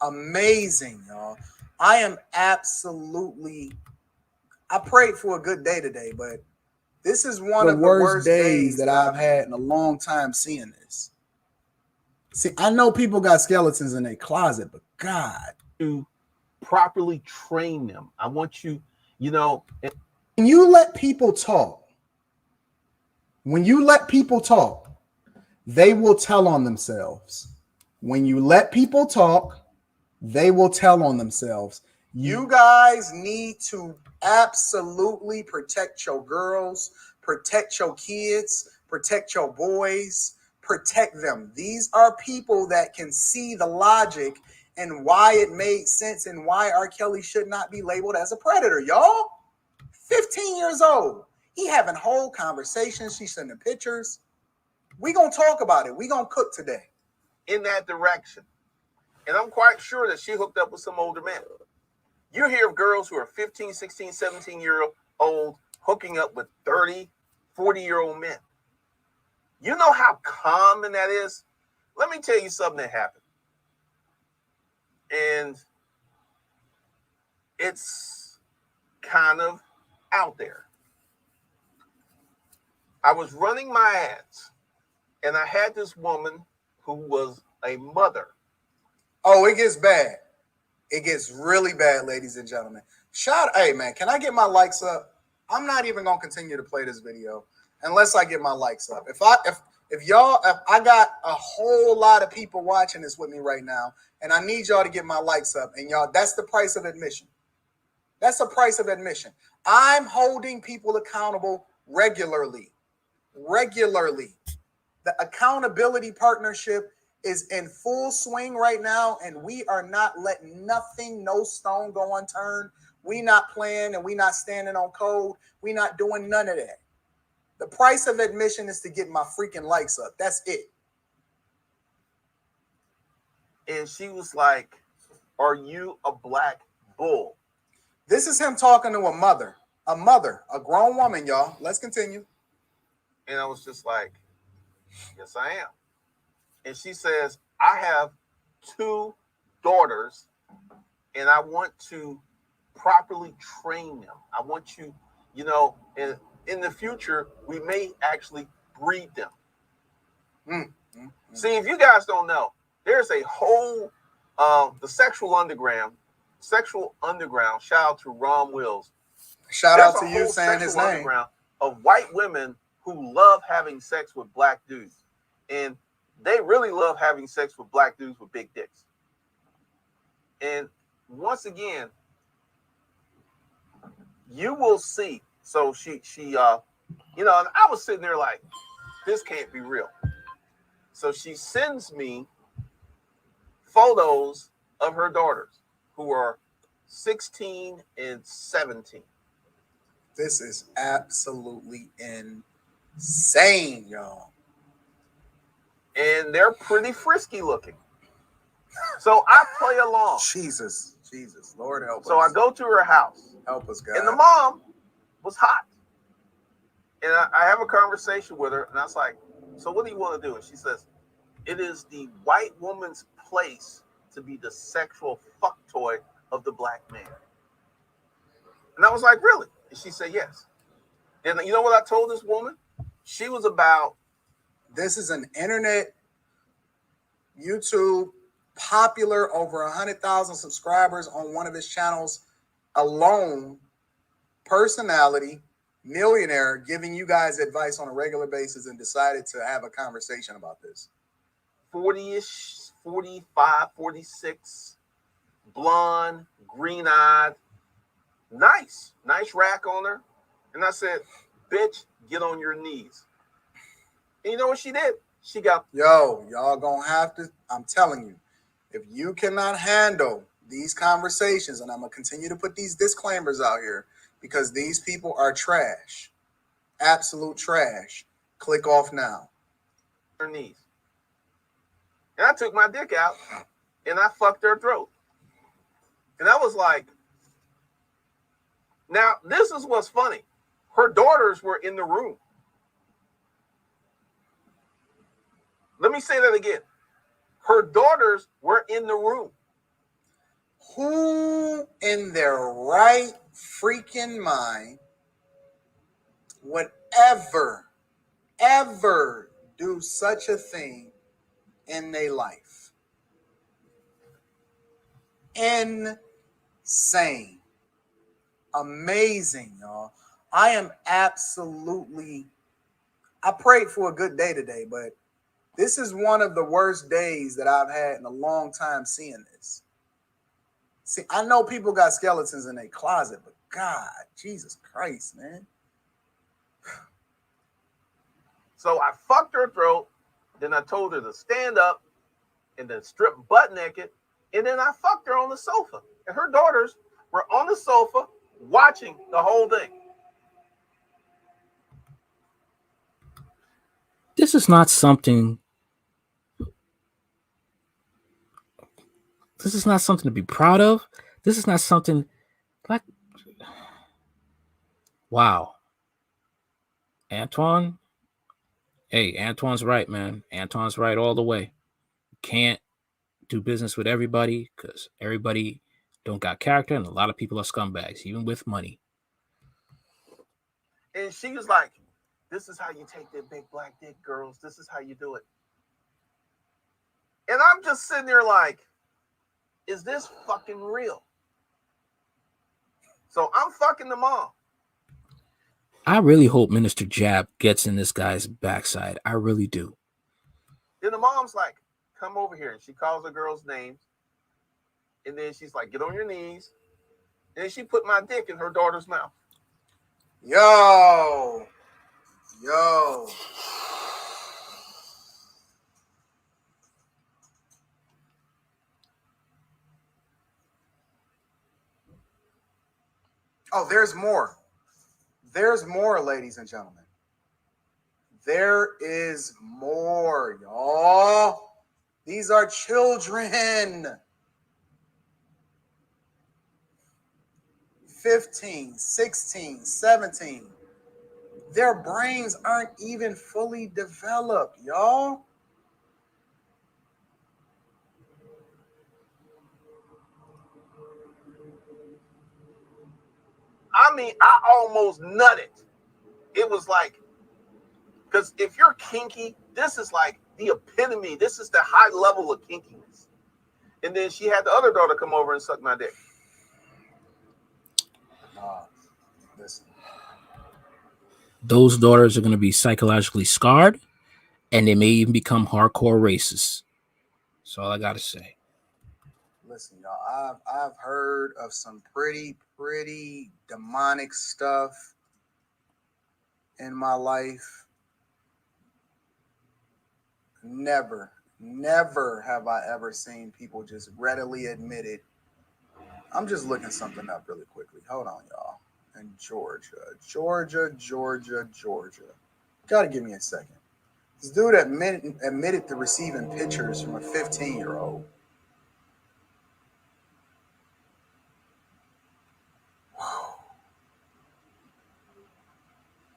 Amazing, y'all. I am absolutely, I prayed for a good day today, but this is one of the worst days that I've had in a long time seeing this. See, I know people got skeletons in their closet, but God. To properly train them. I want you, When you let people talk, they will tell on themselves. When you let people talk, they will tell on themselves. You guys need to absolutely protect your girls, protect your kids, protect your boys, protect them. These are people that can see the logic and why it made sense and why R. Kelly should not be labeled as a predator. Y'all, 15 years old. He having whole conversations. She's sending pictures. We gonna talk about it. We gonna cook today. In that direction. And I'm quite sure that she hooked up with some older men. You hear of girls who are 15, 16, 17-year-old hooking up with 30, 40-year-old men. You know how common that is? Let me tell you something that happened. And it's kind of out there. I was running my ads, and I had this woman who was a mother. Oh, it gets bad. It gets really bad, ladies and gentlemen. Hey, man, can I get my likes up? I'm not even going to continue to play this video unless I get my likes up. If I got a whole lot of people watching this with me right now, and I need y'all to get my likes up, and y'all, that's the price of admission. That's the price of admission. I'm holding people accountable regularly. The accountability partnership is in full swing right now, and we are not letting nothing, no stone go unturned. We not playing and we not standing on code. We not doing none of that. The price of admission is to get my freaking likes up. That's it. And she was like, "Are you a black bull?" This is him talking to a mother, a grown woman, y'all. Let's continue. And I was just like, "Yes, I am." And she says, "I have 2 daughters, and I want to properly train them. I want you, in the future, we may actually breed them." See, if you guys don't know, there's a whole the sexual underground. Shout out to Ron Wills. Shout out to you saying his name. Of white women who love having sex with black dudes, and they really love having sex with black dudes with big dicks. And once again, you will see. So she and I was sitting there like, this can't be real. So she sends me photos of her daughters who are 16 and 17. This is absolutely insane, y'all. And they're pretty frisky looking. So I play along. Jesus, Lord help us. So I go to her house. Help us, God. And the mom was hot. And I have a conversation with her, and I was like, "So what do you want to do?" And she says, "It is the white woman's place to be the sexual fuck toy of the black man." And I was like, "Really?" And she said, "Yes." And you know what I told this woman? She was about... This is an internet, YouTube, popular, over 100,000 subscribers on one of his channels alone, personality, millionaire, giving you guys advice on a regular basis, and decided to have a conversation about this. 40-ish, 45, 46, blonde, green-eyed, nice rack on her. And I said, "Bitch, get on your knees." And you know what she did? She got... Yo, y'all gonna have to, I'm telling you, if you cannot handle these conversations, and I'm gonna continue to put these disclaimers out here because these people are trash, absolute trash, click off now. Her knees. And I took my dick out and I fucked her throat. And I was like, now this is what's funny. Her daughters were in the room. Let me say that again. Her daughters were in the room. Who in their right freaking mind would ever do such a thing in their life? Insane. Amazing, y'all. I prayed for a good day today, but this is one of the worst days that I've had in a long time seeing this. See, I know people got skeletons in their closet, but God, Jesus Christ, man. So I fucked her throat, then I told her to stand up and then strip butt naked, and then I fucked her on the sofa. And her daughters were on the sofa watching the whole thing. This is not something to be proud of. This is not something like, wow. Antoine's right, man. Antoine's right all the way. Can't do business with everybody because everybody don't got character, and a lot of people are scumbags, even with money. And she was like, "This is how you take that big black dick, girls. This is how you do it." And I'm just sitting there like, is this fucking real? So I'm fucking the mom. I really hope Minister Jab gets in this guy's backside. I really do. Then the mom's like, "Come over here." And she calls the girl's names. And then she's like, "Get on your knees." And then she put my dick in her daughter's mouth. Yo. Oh, there's more. There's more, ladies and gentlemen. There is more, y'all. These are children. 15, 16, 17. Their brains aren't even fully developed, y'all. I mean, I almost nutted. It was like, because if you're kinky, this is like the epitome. This is the high level of kinkiness. And then she had the other daughter come over and suck my dick. Listen. Those daughters are going to be psychologically scarred, and they may even become hardcore racists. That's all I got to say. Listen, y'all, I've heard of some pretty demonic stuff in my life. Never have I ever seen people just readily admit it. I'm just looking something up really quickly. Hold on, y'all. In Georgia. Gotta give me a second. This dude admitted to receiving pictures from a 15-year-old.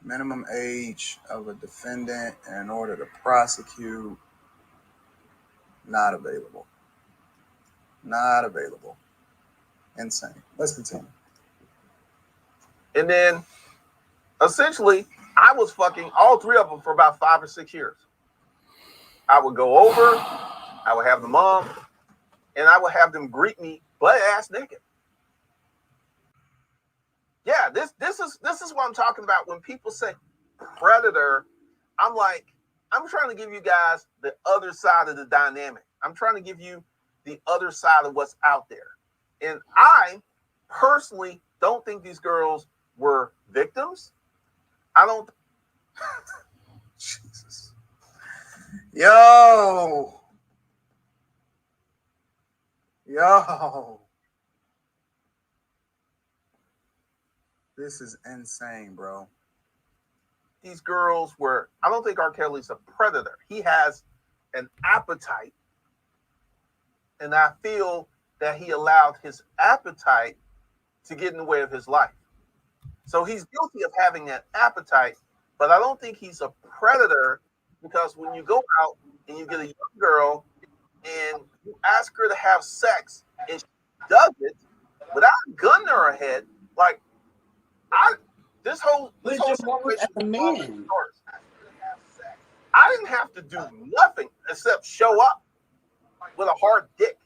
Minimum age of a defendant in order to prosecute. Not available. Insane. Let's continue. And then, essentially, I was fucking all three of them for about 5 or 6 years. I would go over, I would have the mom, and I would have them greet me butt ass naked. Yeah, this is what I'm talking about. When people say predator, I'm like, I'm trying to give you guys the other side of the dynamic. I'm trying to give you the other side of what's out there. And I personally don't think these girls were victims. I don't. Jesus. Yo. This is insane, bro. These girls were. I don't think R. Kelly's a predator. He has an appetite. And I feel that he allowed his appetite to get in the way of his life. So he's guilty of having that appetite, but I don't think he's a predator, because when you go out and you get a young girl and you ask her to have sex and she does it without a gun to her head, like this whole situation, as a man. I didn't have to do nothing except show up with a hard dick.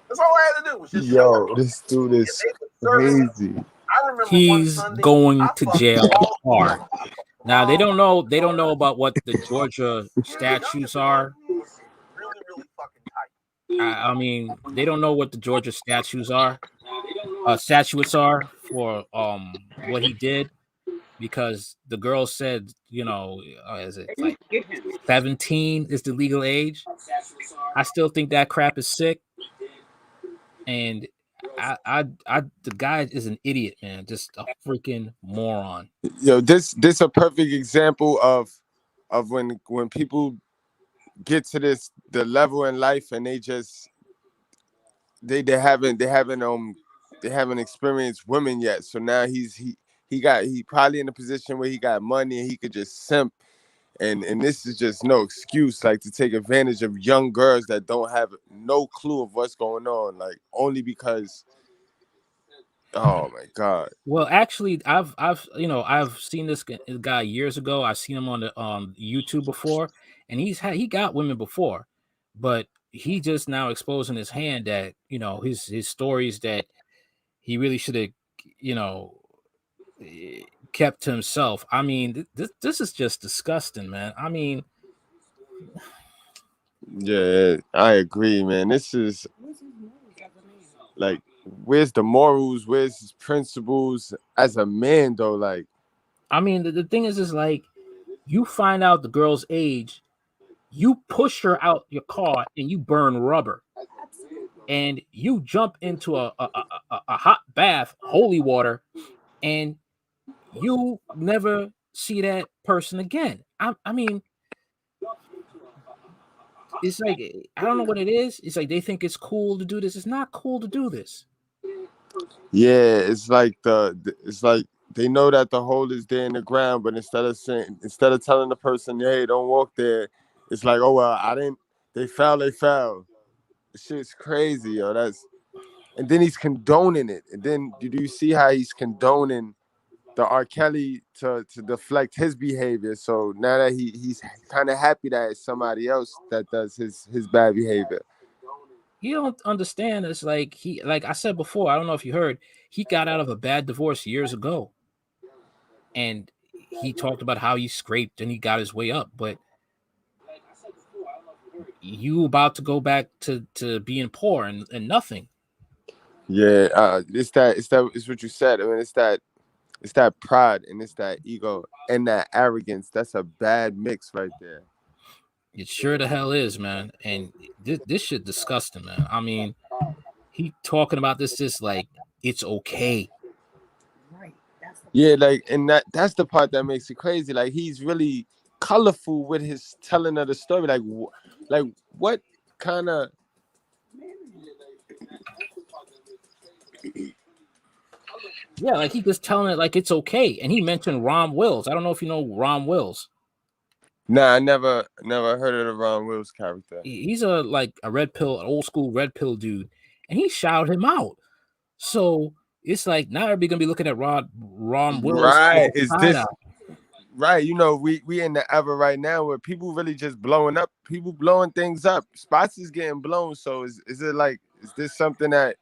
That's all I had to do was just show up. This dude is crazy. I remember He's one Sunday, going I to fucked jail all hard. Now they don't know about what the It was- Georgia statutes are. really, really fucking tight. I mean, they don't know what the Georgia statutes are. Statutes are for what he did, because the girl said, is it like 17 is the legal age? I still think that crap is sick, and the guy is an idiot, man, just a freaking moron. Yo, this a perfect example of when people get to the level in life and they just they haven't experienced women yet. So now he probably in a position where he got money and he could just simp. And this is just no excuse, like, to take advantage of young girls that don't have no clue of what's going on, like, only because, oh my God. Well, actually, I've seen this guy years ago. I've seen him on the YouTube before, and he got women before, but he just now exposing his hand that his stories that he really should have kept to himself. I mean, this is just disgusting, man. I mean, Yeah, I agree, man. This is like, where's the morals? Where's his principles as a man, though? Like, I mean, the thing is like, you find out the girl's age, you push her out your car and you burn rubber, and you jump into a hot bath, holy water, and you never see that person again. I mean, it's like I don't know what it is. It's like they think it's cool to do this. It's not cool to do this. Yeah, it's like it's like they know that the hole is there in the ground, but instead of telling the person, hey, don't walk there, it's like, oh well, I didn't. They fell, they fell. Shit's crazy, yo. And then he's condoning it. And then do you see how he's condoning the R.Kelly to deflect his behavior? So now that he's kind of happy that it's somebody else that does his bad behavior. You don't understand. It's like like I said before, I don't know if you heard, he got out of a bad divorce years ago. And he talked about how he scraped and he got his way up. But you about to go back to being poor and nothing. Yeah, it's what you said. I mean, it's that pride and it's that ego and that arrogance. That's a bad mix right there. It sure the hell is, man. And this shit disgusting, man. I mean, he talking about this like it's okay. Yeah, like, and that's the part that makes it crazy. Like, he's really colorful with his telling of the story. Like what kind of? Yeah, like he just telling it like it's okay. And he mentioned Ron Wills. I don't know if you know Ron Wills. Nah, I never heard of the Ron Wills character. He's a red pill, an old school red pill dude, and he shouted him out. So it's like now everybody gonna be looking at Ron Wills Right? Is side this eye. right? You know, we in the era right now where people really just blowing up, people blowing things up. Spots is getting blown. So is it like, is this something that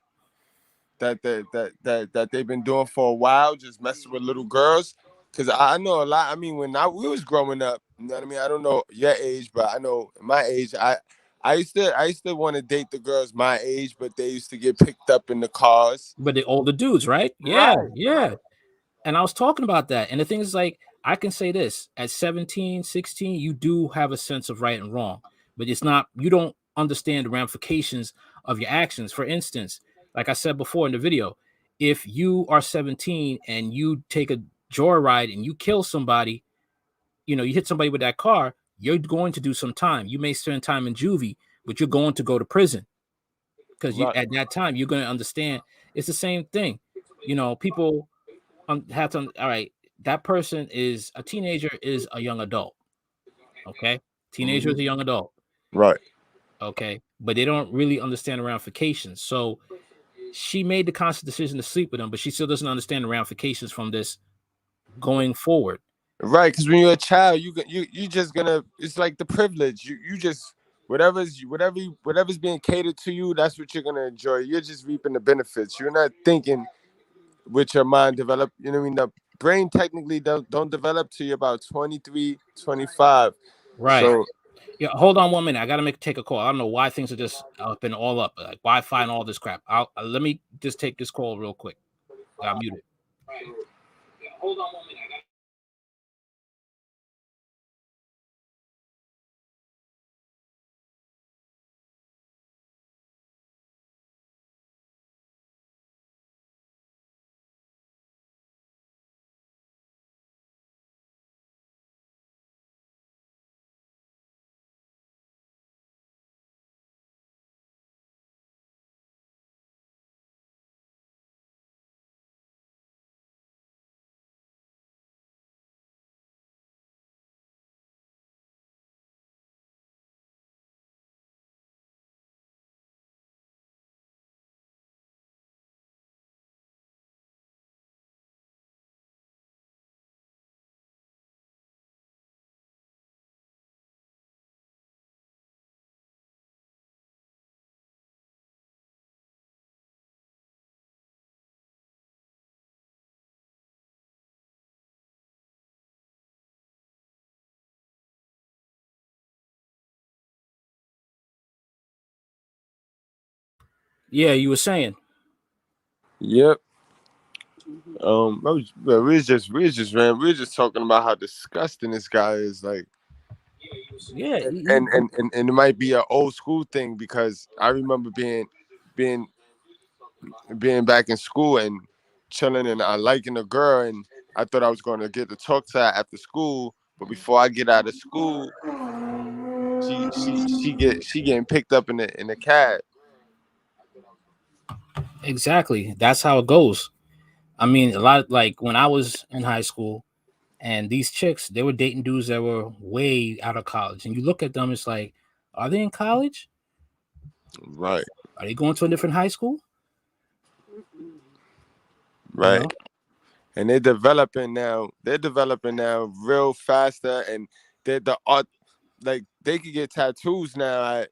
they've been doing for a while, just messing with little girls? Because I know a lot. I mean, when we was growing up, you know what I mean. I don't know your age, but I know my age. I used to want to date the girls my age, but they used to get picked up in the cars. But the older dudes, right? Yeah, Right. yeah. And I was talking about that. And the thing is, like, I can say this at 17, 16, you do have a sense of right and wrong, but it's not, you don't understand the ramifications of your actions. For instance, like I said before in the video, if you are 17 and you take a joyride and you kill somebody, you hit somebody with that car, you're going to do some time. You may spend time in juvie, but you're going to go to prison because Right. at that time you're going to understand it's the same thing. People have to. All right, that person is a teenager, is a young adult. Okay, teenager is a young adult. Right. Okay, but they don't really understand the ramifications. So she made the conscious decision to sleep with him, but she still doesn't understand the ramifications from this going forward. Right, because when you're a child, you just gonna. It's like the privilege. You just whatever's being catered to you. That's what you're gonna enjoy. You're just reaping the benefits. You're not thinking with your mind develop. You know what I mean? The brain technically don't develop till you're about 23, 25. Right. So Yeah. Hold on 1 minute. I gotta take a call. I don't know why things are just up and all up, like Wi-Fi and all this crap. Let me just take this call real quick. I'm muted. Yeah, hold on 1 minute. Yeah, you were saying. yep. We was just talking about how disgusting this guy is. Like, Yeah, and it might be an old school thing because I remember being back in school, and chilling and I liking a girl, and I thought I was going to get to talk to her after school. But before I get out of school, she getting picked up in the cab. Exactly. That's how it goes. I mean, a lot like when I was in high school and these chicks, they were dating dudes that were way out of college. And you look at them, it's like, are they in college? Right, Are they going to a different high school? You right. know? And they're developing now. They're developing now real faster, and they're the art. Like they could get tattoos now at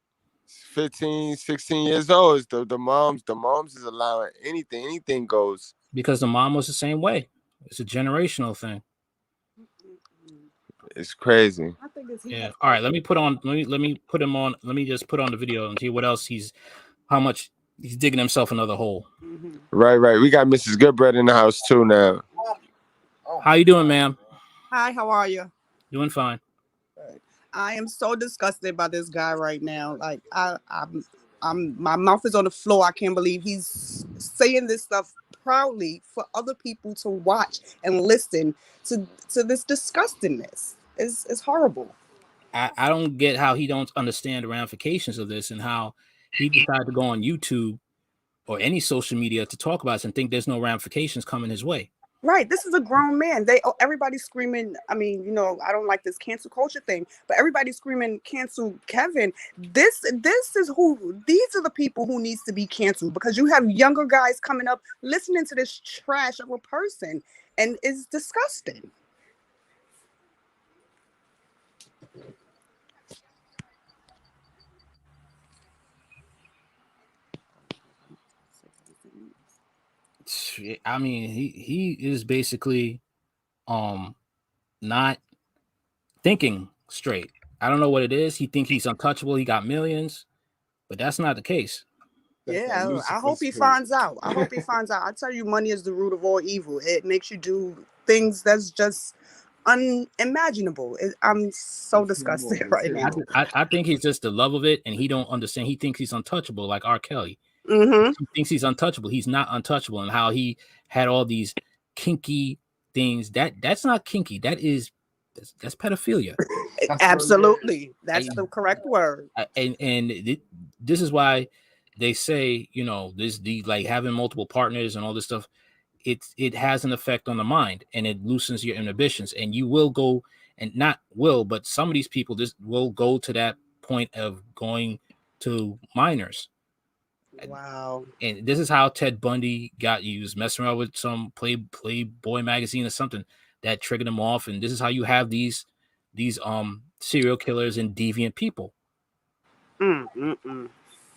15, 16 years old. It's the moms is allowing anything goes. Because the mom was the same way. It's a generational thing. It's crazy. I think it's he Yeah. has All right. Let me put on. Let me put him on. Let me just put on the video and see what else how much he's digging himself another hole. Right. We got Mrs. Goodbread in the house too now. Oh How my you doing, God, ma'am? bro. Hi, how are you? Doing fine. I am so disgusted by this guy right now. Like my mouth is on the floor. I can't believe he's saying this stuff proudly for other people to watch and listen to this disgustingness. It's horrible. I don't get how he don't understand the ramifications of this and how he decided to go on YouTube or any social media to talk about this and think there's no ramifications coming his way. Right, this is a grown man. Everybody's screaming. I mean, I don't like this cancel culture thing, but everybody's screaming cancel Kevin. This is who these are the people who needs to be canceled because you have younger guys coming up listening to this trash of a person, and it's disgusting. I mean, he is basically not thinking straight. I don't know what it is. He think he's untouchable. He got millions, but that's not the case. That's that Yeah, I Lucifer hope he spirit. finds out. I hope he finds out. I tell you, money is the root of all evil. It makes you do things that's just unimaginable. I'm so disgusted right now. I think he's just the love of it, and he don't understand. He thinks he's untouchable, like R.Kelly. Mm-hmm. He thinks he's untouchable. He's not untouchable, and how he had all these kinky things. That's not kinky. That's pedophilia. Absolutely, that's And the correct word. this is why they say this the like having multiple partners and all this stuff. It has an effect on the mind and it loosens your inhibitions, and you will go and not will, but some of these people just will go to that point of going to minors. Wow. And this is how Ted Bundy got used, messing around with some Playboy magazine or something that triggered him off. And this is how you have these serial killers and deviant people.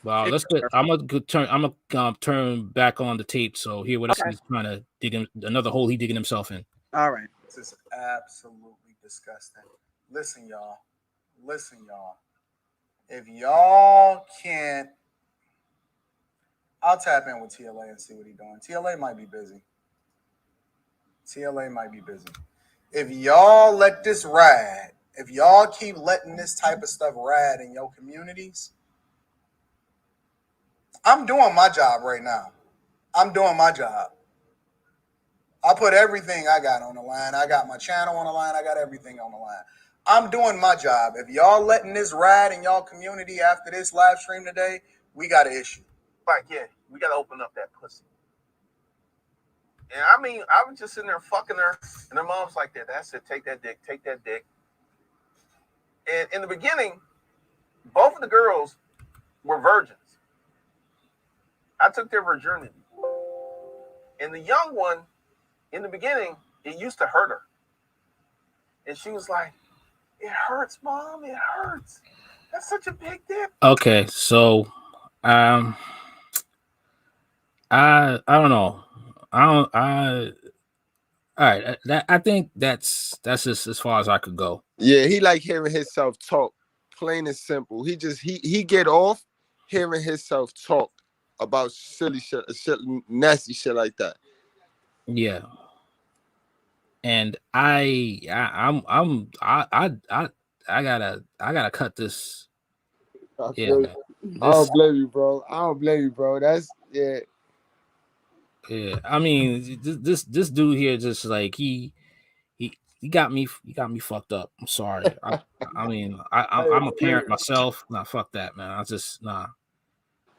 Well, let's get. I'm gonna turn back on the tape. So hear what else Okay. he's trying to dig in another hole he digging himself in. All right. This is absolutely disgusting. Listen, y'all. Listen, y'all. If y'all can't, I'll tap in with TLA and see what he's doing. TLA might be busy. TLA might be busy. If y'all let this ride, if y'all keep letting this type of stuff ride in your communities, I'm doing my job right now. I'm doing my job. I put everything I got on the line. I got my channel on the line. I got everything on the line. I'm doing my job. If y'all letting this ride in y'all community after this live stream today, we got an issue. Like, yeah, we gotta open up that pussy. And I mean, I was just sitting there fucking her, and her mom's like that. That's it. Take that dick. Take that dick. And in the beginning, both of the girls were virgins. I took their virginity. And the young one, in the beginning, it used to hurt her. And she was like, "It hurts, Mom. It hurts. That's such a big dick." Okay, so I don't know. All right. I think that's just as far as I could go. Yeah, he like hearing himself talk. Plain and simple. He get off hearing himself talk about silly shit, nasty shit like that. Yeah. And I gotta cut this. I Yeah, feel man. I don't blame you, bro. I don't blame you, bro. That's yeah. Yeah, I mean, this dude here just like he got me fucked up. I'm sorry. I mean, I'm a parent myself. Nah, fuck that, man. I just nah.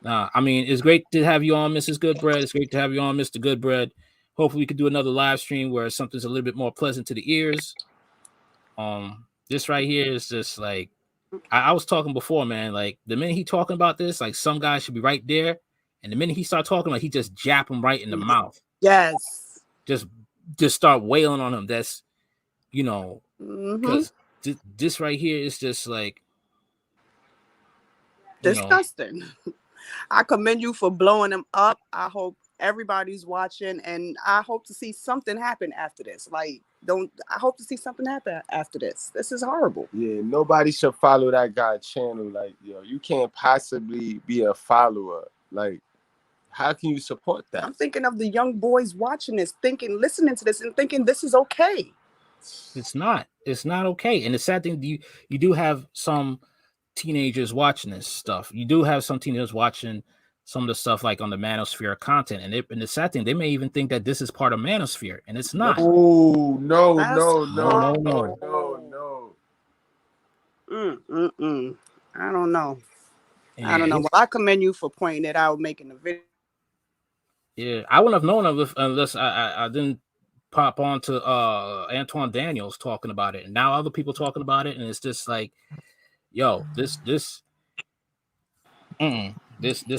I mean, it's great to have you on, Mrs. Goodbread. It's great to have you on, Mr. Goodbread. Hopefully, we could do another live stream where something's a little bit more pleasant to the ears. This right here is just like I was talking before, man. Like the minute he talking about this, like some guy should be right there, and the minute he start talking, like he just jab him right in the mouth. Yes. Just start wailing on him. That's because this right here is just like disgusting. I commend you for blowing them up. I hope everybody's watching, and I hope to see something happen after this. I hope to see something happen after this. This is horrible. Yeah, nobody should follow that guy's channel. Like, yo, you can't possibly be a follower. Like, how can you support that? I'm thinking of the young boys watching this, listening to this, and thinking this is okay. It's not okay. And the sad thing, you do have some teenagers watching this stuff. You do have some teenagers watching some of the stuff like on the Manosphere content, and the sad thing, they may even think that this is part of Manosphere, and it's not. No. I don't know. Yeah, I don't know. Well, I commend you for pointing it out, making the video. Yeah, I wouldn't have known of it unless I didn't pop on to Antoine Daniels talking about it, and now other people talking about it, and it's just like, yo, this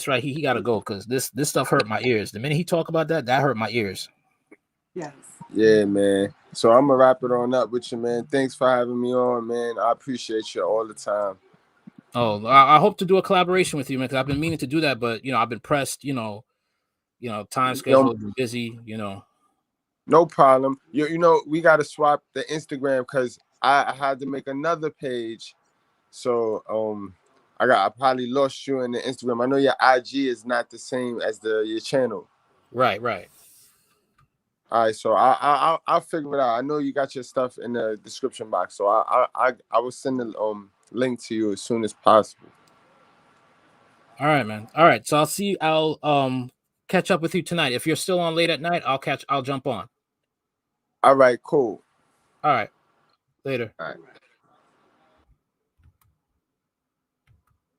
right here, he got to go because this stuff hurt my ears. The minute he talk about that hurt my ears. Yes. Yeah, man. So I'm gonna wrap it on up with you, man. Thanks for having me on, man. I appreciate you all the time. Oh, I hope to do a collaboration with you, man, because I've been meaning to do that, but I've been pressed, time schedule, been busy, No problem. We gotta swap the Instagram because I had to make another page. So I probably lost you in the Instagram. I know your IG is not the same as your channel. Right. All right, so I'll figure it out. I know you got your stuff in the description box, so I will send the link to you as soon as possible. All right, man. All right, so I'll catch up with you tonight. If you're still on late at night, I'll jump on. All right, cool. All right, later. All right.